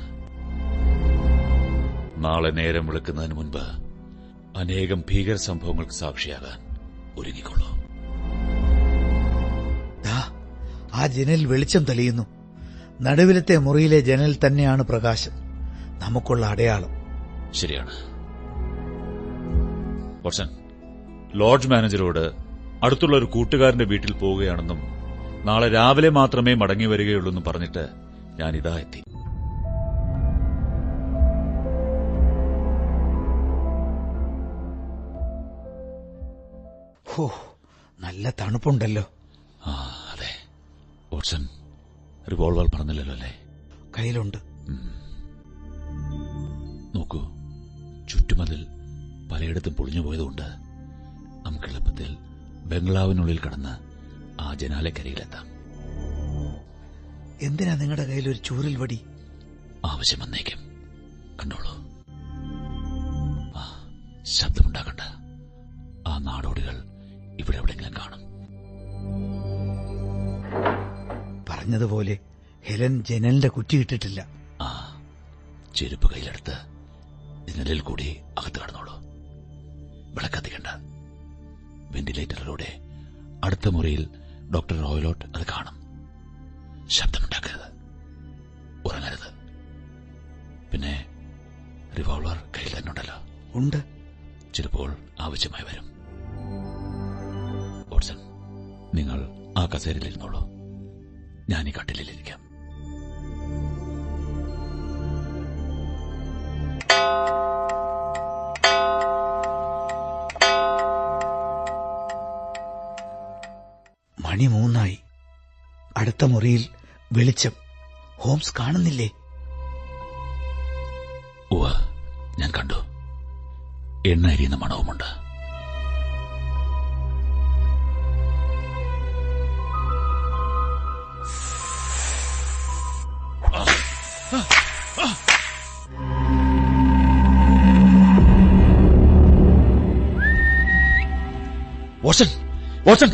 നാളെ നേരം വെളുക്കുന്നതിന് മുൻപ് അനേകം ഭീകര സംഭവങ്ങൾക്ക് സാക്ഷിയാകാൻ ഒരുങ്ങിക്കൊള്ളൂ. ആ ജനൽ വെളിച്ചം തെളിയുന്നു. നടുവിലത്തെ മുറിയിലെ ജനൽ തന്നെയാണ് പ്രകാശം, നമുക്കുള്ള അടയാളം. ശരിയാണ്. വാട്സൺ, ലോഡ്ജ് മാനേജരോട് അടുത്തുള്ള ഒരു കൂട്ടുകാരന്റെ വീട്ടിൽ പോവുകയാണെന്നും നാളെ രാവിലെ മാത്രമേ മടങ്ങി വരികയുള്ളൂന്നും പറഞ്ഞിട്ട് ഞാനിതാ എത്തി. ഹോ, നല്ല തണുപ്പുണ്ടല്ലോ. അതെ. വാട്സൺ, റിവോൾവർ പറഞ്ഞില്ലല്ലോ അല്ലേ? കയ്യിലുണ്ട്. നോക്കൂ, ചുറ്റുമതിൽ പലയിടത്തും പൊളിഞ്ഞു പോയതുകൊണ്ട് നമുക്ക് എളുപ്പത്തിൽ ബംഗ്ലാവിനുള്ളിൽ കടന്ന് ആ ജനാലക്കരിയിലെത്താം. എന്തിനാ നിങ്ങളുടെ കയ്യിൽ ഒരു ചൂരൽ വടി? ആവശ്യം വന്നേക്കും. കണ്ടോളൂ. ശബ്ദമുണ്ടാകണ്ട. ആ നാടോടികൾ ഇവിടെ എവിടെയെങ്കിലും കാണും. പറഞ്ഞതുപോലെ ഹെലൻ ജനലിന്റെ കുറ്റിയിട്ടിട്ടില്ല. ചെരുപ്പ് കയ്യിലെടുത്ത് ജനലിൽ കൂടി അകത്ത് കടന്നോളൂ. വിളക്കത്തിക്കണ്ട. വെന്റിലേറ്ററിലൂടെ അടുത്ത മുറിയിൽ ഡോക്ടർ റോയലോട്ട് അത് കാണും. ശബ്ദമുണ്ടാക്കരുത്, ഉറങ്ങരുത്. പിന്നെ റിവോൾവർ കയ്യിൽ തന്നെ ഉണ്ടല്ലോ? ഉണ്ട്. ചിലപ്പോൾ ആവശ്യമായി വരും. വാട്സൺ, നിങ്ങൾ ആ കസേരയിലിരുന്നോളൂ. ഞാൻ ഈ കട്ടിലിരിക്കാം. മണി 3 അടുത്ത മുറിയിൽ വെളിച്ചം. ഹോംസ് കാണുന്നില്ലേ? ഉവ്വ്, ഞാൻ കണ്ടു. എണ്ണ അരിയുന്ന മണവുമുണ്ട്. വാട്സൺ, വാട്സൺ,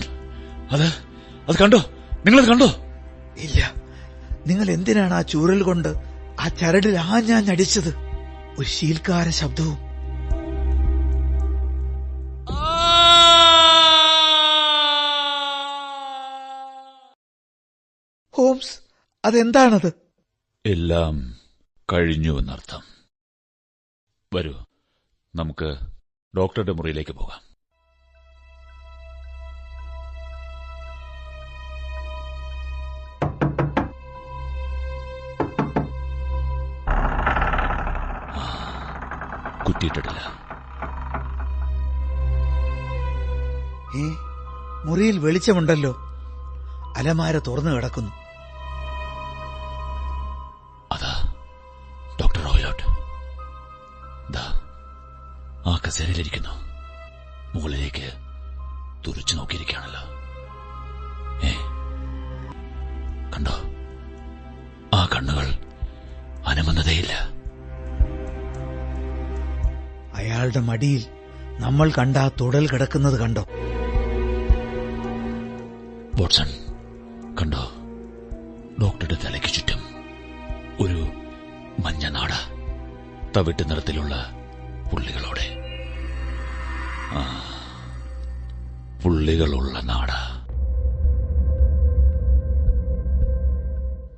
അത് കണ്ടോ? നിങ്ങളത് കണ്ടോ? ഇല്ല. നിങ്ങൾ എന്തിനാണ് ആ ചൂരൽ കൊണ്ട് ആ ചരടിൽ ആഞ്ഞാഞ്ഞടിച്ചത്? ഒരു ശീൽക്കാര ശബ്ദവും. ഹോംസ്, അതെന്താണത്? എല്ലാം കഴിഞ്ഞു എന്നർത്ഥം. വരൂ, നമുക്ക് ഡോക്ടറുടെ മുറിയിലേക്ക് പോകാം. കുറ്റിയിട്ടിട്ടില്ല. മുറിയിൽ വെളിച്ചമുണ്ടല്ലോ. അലമാര തുറന്നു കിടക്കുന്നു. അതാ ഡോക്ടർ റോയ്ലോട്ട് ആ കസേരയിലിരിക്കുന്നു. മുകളിലേക്ക് തുറിച്ചു നോക്കിയിരിക്കുകയാണല്ലോ. കണ്ടോ? ആ കണ്ണുകൾ അനങ്ങുന്നതേയില്ല. അയാളുടെ മടിയിൽ നമ്മൾ കണ്ട ആ തുടൽ കിടക്കുന്നത് കണ്ടോ? വാട്സൺ, കണ്ടോ? ഡോക്ടറുടെ തലയ്ക്ക് ചുറ്റും ഒരു മഞ്ഞ നാട, തവിട്ട് നിറത്തിലുള്ള പുള്ളികളോടെ. പുള്ളികളുള്ള നാട.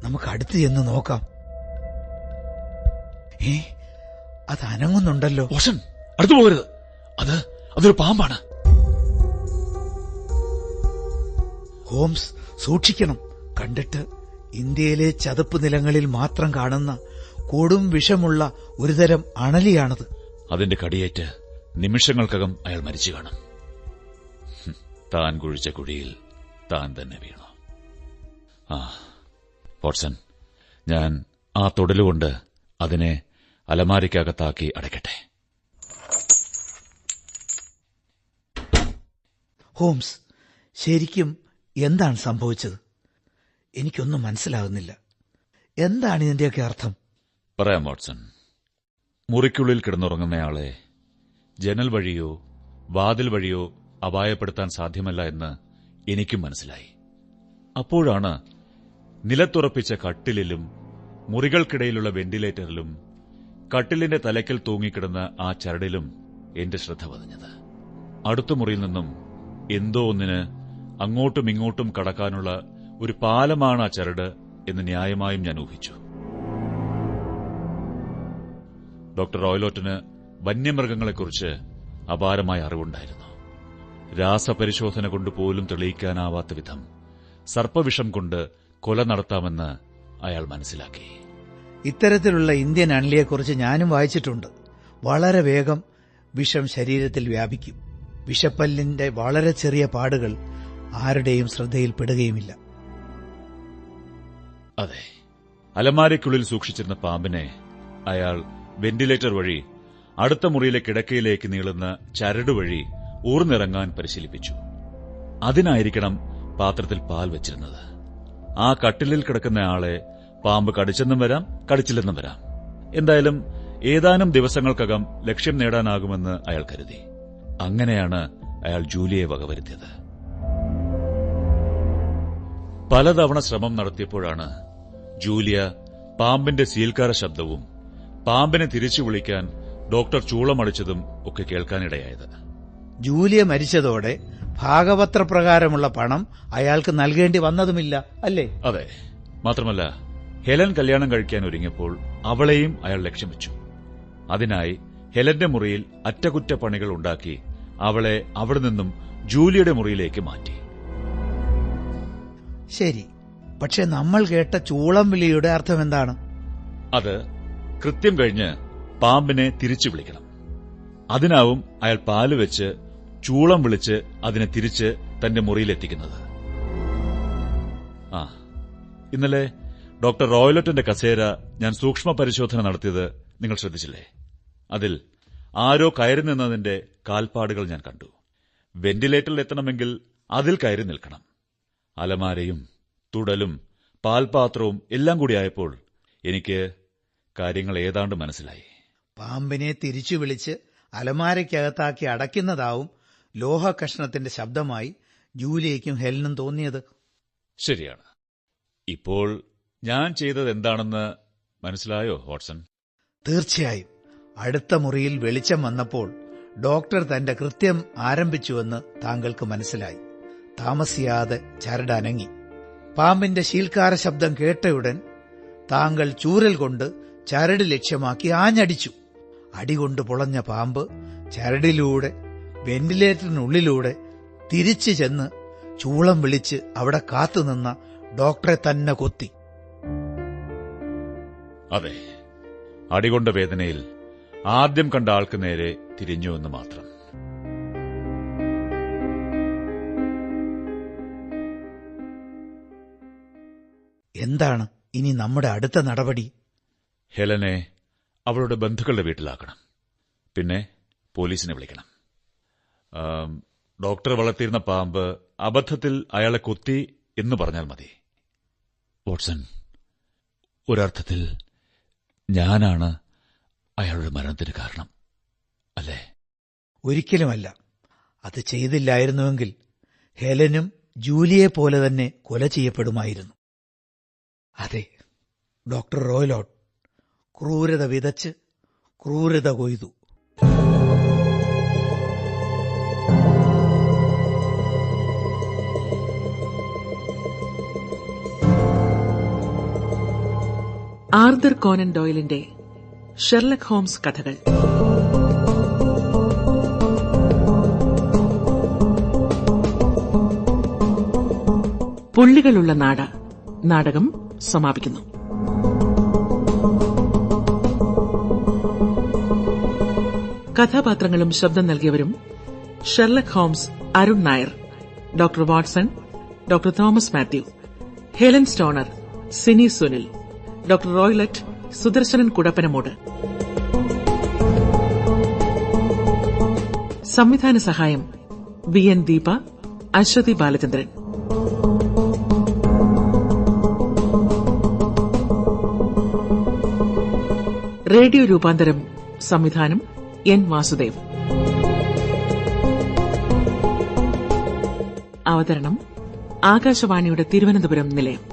നമുക്ക് അടുത്ത് ചെന്ന് നോക്കാം. അത് അനങ്ങുന്നുണ്ടല്ലോ. വാട്സൺ, അടുത്തു പോകരുത്. അതൊരു പാമ്പാണ്. ഹോംസ്, സൂക്ഷിക്കണം. കണ്ടിട്ട് ഇന്ത്യയിലെ ചതുപ്പ് നിലങ്ങളിൽ മാത്രം കാണുന്ന കൊടും വിഷമുള്ള ഒരുതരം അണലിയാണത്. അതിന്റെ കടിയേറ്റ് നിമിഷങ്ങൾക്കകം അയാൾ മരിച്ചു കാണും. താൻ കുഴിച്ച കുഴിയിൽ താൻ തന്നെ വീണു. വാട്സൺ, ഞാൻ ആ തൊടലുകൊണ്ട് അതിനെ അലമാരിക്കകത്താക്കി അടയ്ക്കട്ടെ. ഹോംസ്, ശരിക്കും എന്താണ് സംഭവിച്ചത്? എനിക്കൊന്നും മനസ്സിലാകുന്നില്ല. എന്താണ് ഇതിന്റെയൊക്കെ അർത്ഥം? പറയാം വാട്സൺ. മുറിക്കുള്ളിൽ കിടന്നുറങ്ങുന്നയാളെ ജനൽ വഴിയോ വാതിൽ വഴിയോ അപായപ്പെടുത്താൻ സാധ്യമല്ല എന്ന് എനിക്കും മനസ്സിലായി. അപ്പോഴാണ് നിലത്തുറപ്പിച്ച കട്ടിലിലും മുറികൾക്കിടയിലുള്ള വെന്റിലേറ്ററിലും കട്ടിലിന്റെ തലയ്ക്കൽ തൂങ്ങിക്കിടന്ന ആ ചരടിലും എന്റെ ശ്രദ്ധ പതിഞ്ഞത്. അടുത്ത മുറിയിൽ നിന്നും എന്തോ ഒന്നിന് അങ്ങോട്ടും ഇങ്ങോട്ടും കടക്കാനുള്ള ഒരു പാലമാണ് ആ ചരട് എന്ന് ന്യായമായും ഞാൻ ഊഹിച്ചു. ഡോക്ടർ റോയ്ലോട്ടിന് വന്യമൃഗങ്ങളെക്കുറിച്ച് അപാരമായ അറിവുണ്ടായിരുന്നു. രാസപരിശോധന കൊണ്ട് പോലും തെളിയിക്കാനാവാത്ത വിധം സർപ്പവിഷം കൊണ്ട് കൊല നടത്താമെന്ന് അയാൾ മനസ്സിലാക്കി. ഇത്തരത്തിലുള്ള ഇന്ത്യൻ അണലിയെക്കുറിച്ച് ഞാനും വായിച്ചിട്ടുണ്ട്. വളരെ വേഗം വിഷം ശരീരത്തിൽ വ്യാപിക്കും. വിഷപ്പല്ലിന്റെ വളരെ ചെറിയ പാടുകൾ ആരുടെയും ശ്രദ്ധയിൽപ്പെടുകയുമില്ല. അതെ, അലമാരയ്ക്കുള്ളിൽ സൂക്ഷിച്ചിരുന്ന പാമ്പിനെ അയാൾ വെന്റിലേറ്റർ വഴി അടുത്ത മുറിയിലെ കിടക്കയിലേക്ക് നീളുന്ന ചരട് വഴി ഊർന്നിറങ്ങാൻ പരിശീലിപ്പിച്ചു. അതിനായിരിക്കണം പാത്രത്തിൽ പാൽ വെച്ചിരുന്നത്. ആ കട്ടിലിൽ കിടക്കുന്ന ആളെ പാമ്പ് കടിച്ചെന്നും വരാം, കടിച്ചില്ലെന്നും വരാം. എന്തായാലും ഏതാനും ദിവസങ്ങൾക്കകം ലക്ഷ്യം നേടാനാകുമെന്ന് അയാൾ കരുതി. അങ്ങനെയാണ് അയാൾ ജൂലിയെ വകവരുത്തിയത്. പലതവണ ശ്രമം നടത്തിയപ്പോഴാണ് ജൂലിയ പാമ്പിന്റെ സീൽക്കാര ശബ്ദവും പാമ്പിനെ തിരിച്ചു വിളിക്കാൻ ഡോക്ടർ ചൂളമടിച്ചതും ഒക്കെ കേൾക്കാനിടയായത്. ജൂലിയ മരിച്ചതോടെ ഭാഗപത്രപ്രകാരമുള്ള പണം അയാൾക്ക് നൽകേണ്ടി വന്നതുമില്ല, അല്ലേ? അതെ. മാത്രമല്ല, ഹെലൻ കല്യാണം കഴിക്കാൻ ഒരുങ്ങിയപ്പോൾ അവളെയും അയാൾ ലക്ഷ്യം വെച്ചു. അതിനായി ഹെലന്റെ മുറിയിൽ അറ്റകുറ്റപ്പണികൾ ഉണ്ടാക്കി അവളെ അവിടെ നിന്നും ജൂലിയുടെ മുറിയിലേക്ക് മാറ്റി. ശരി, പക്ഷെ നമ്മൾ കേട്ട ചൂളം വിളിയുടെ അർത്ഥം എന്താണ്? അത് കൃത്യം കഴിഞ്ഞ് പാമ്പിനെ തിരിച്ചു വിളിക്കണം. അതിനാവും അയാൾ പാല് വെച്ച് ചൂളം വിളിച്ച് അതിനെ തിരിച്ച് തന്റെ മുറിയിലെത്തിക്കുന്നത്. ഇന്നലെ ഡോക്ടർ റോയ്ലോട്ടിന്റെ കസേര ഞാൻ സൂക്ഷ്മ പരിശോധന നടത്തിയത് നിങ്ങൾ ശ്രദ്ധിച്ചില്ലേ? അതിൽ ആരോ കയറി നിന്നതിന്റെ കാൽപ്പാടുകൾ ഞാൻ കണ്ടു. വെന്റിലേറ്ററിൽ എത്തണമെങ്കിൽ അതിൽ കയറി നിൽക്കണം. അലമാരയും തുടലും പാൽപാത്രവും എല്ലാം കൂടിയായപ്പോൾ എനിക്ക് കാര്യങ്ങൾ ഏതാണ്ട് മനസ്സിലായി. പാമ്പിനെ തിരിച്ചു വിളിച്ച് അലമാരയ്ക്കകത്താക്കി അടയ്ക്കുന്നതാവും ലോഹ കഷ്ണത്തിന്റെ ശബ്ദമായി ജൂലിയയ്ക്കും ഹെലനും തോന്നിയത്. ശരിയാണ്. ഇപ്പോൾ ഞാൻ ചെയ്തത് എന്താണെന്ന് മനസ്സിലായോ വാട്സൺ? തീർച്ചയായും. അടുത്ത മുറിയിൽ വെളിച്ചം വന്നപ്പോൾ ഡോക്ടർ തന്റെ കൃത്യം ആരംഭിച്ചുവെന്ന് താങ്കൾക്ക് മനസ്സിലായി. താമസിയാതെ ചരട് അനങ്ങി. പാമ്പിന്റെ ശീൽക്കാര ശബ്ദം കേട്ടയുടൻ താങ്കൾ ചൂരൽ കൊണ്ട് ചരട് ലക്ഷ്യമാക്കി ആഞ്ഞടിച്ചു. അടികൊണ്ട് പൊളഞ്ഞ പാമ്പ് ചരടിലൂടെ വെന്റിലേറ്ററിനുള്ളിലൂടെ തിരിച്ചു ചെന്ന് ചൂളം വിളിച്ച് അവിടെ കാത്തുനിന്ന ഡോക്ടറെ തന്നെ കൊത്തി. അതെ, അടികൊണ്ട വേദനയിൽ ആദ്യം കണ്ട ആൾക്ക് നേരെ തിരിഞ്ഞുവെന്ന് മാത്രം. എന്താണ് ഇനി നമ്മുടെ അടുത്ത നടപടി? ഹെലനെ അവളുടെ ബന്ധുക്കളുടെ വീട്ടിലാക്കണം. പിന്നെ പോലീസിനെ വിളിക്കണം. ഡോക്ടർ വളർത്തിയിരുന്ന പാമ്പ് അബദ്ധത്തിൽ അയാളെ കൊത്തി എന്ന് പറഞ്ഞാൽ മതി. വാട്സൺ, ഒരർത്ഥത്തിൽ ഞാനാണ് അയാളുടെ മരണത്തിന് കാരണം, അല്ലേ? ഒരിക്കലുമല്ല. അത് ചെയ്തില്ലായിരുന്നുവെങ്കിൽ ഹെലനും ജൂലിയെപ്പോലെ തന്നെ കൊല ചെയ്യപ്പെടുമായിരുന്നു. അതെ, ഡോക്ടർ റോയ്ലോട്ട് ക്രൂരത വിതച്ച് ക്രൂരത കൊയ്തു. ആർതർ കോനൻ ഡോയിലിന്റെ ഷെർലക് ഹോംസ് കഥകൾ. പുള്ളികളുള്ള നാട് നാടകം സമാപിക്കുന്നു. കഥാപാത്രങ്ങളും ശബ്ദം നൽകിയവരും: Sherlock Holmes Arun Nair, doctor Watson doctor Thomas Mathew, Helen Stoner Sini Sunil, doctor Roylott Sudarsanan Kudappanamoodu. സംവിധാന സഹായം VN ദീപ, അശ്വതി ബാലചന്ദ്രൻ. റേഡിയോ രൂപാന്തരം സംവിധാനം N വാസുദേവ്. അവതരണം ആകാശവാണിയുടെ തിരുവനന്തപുരം നിലയം.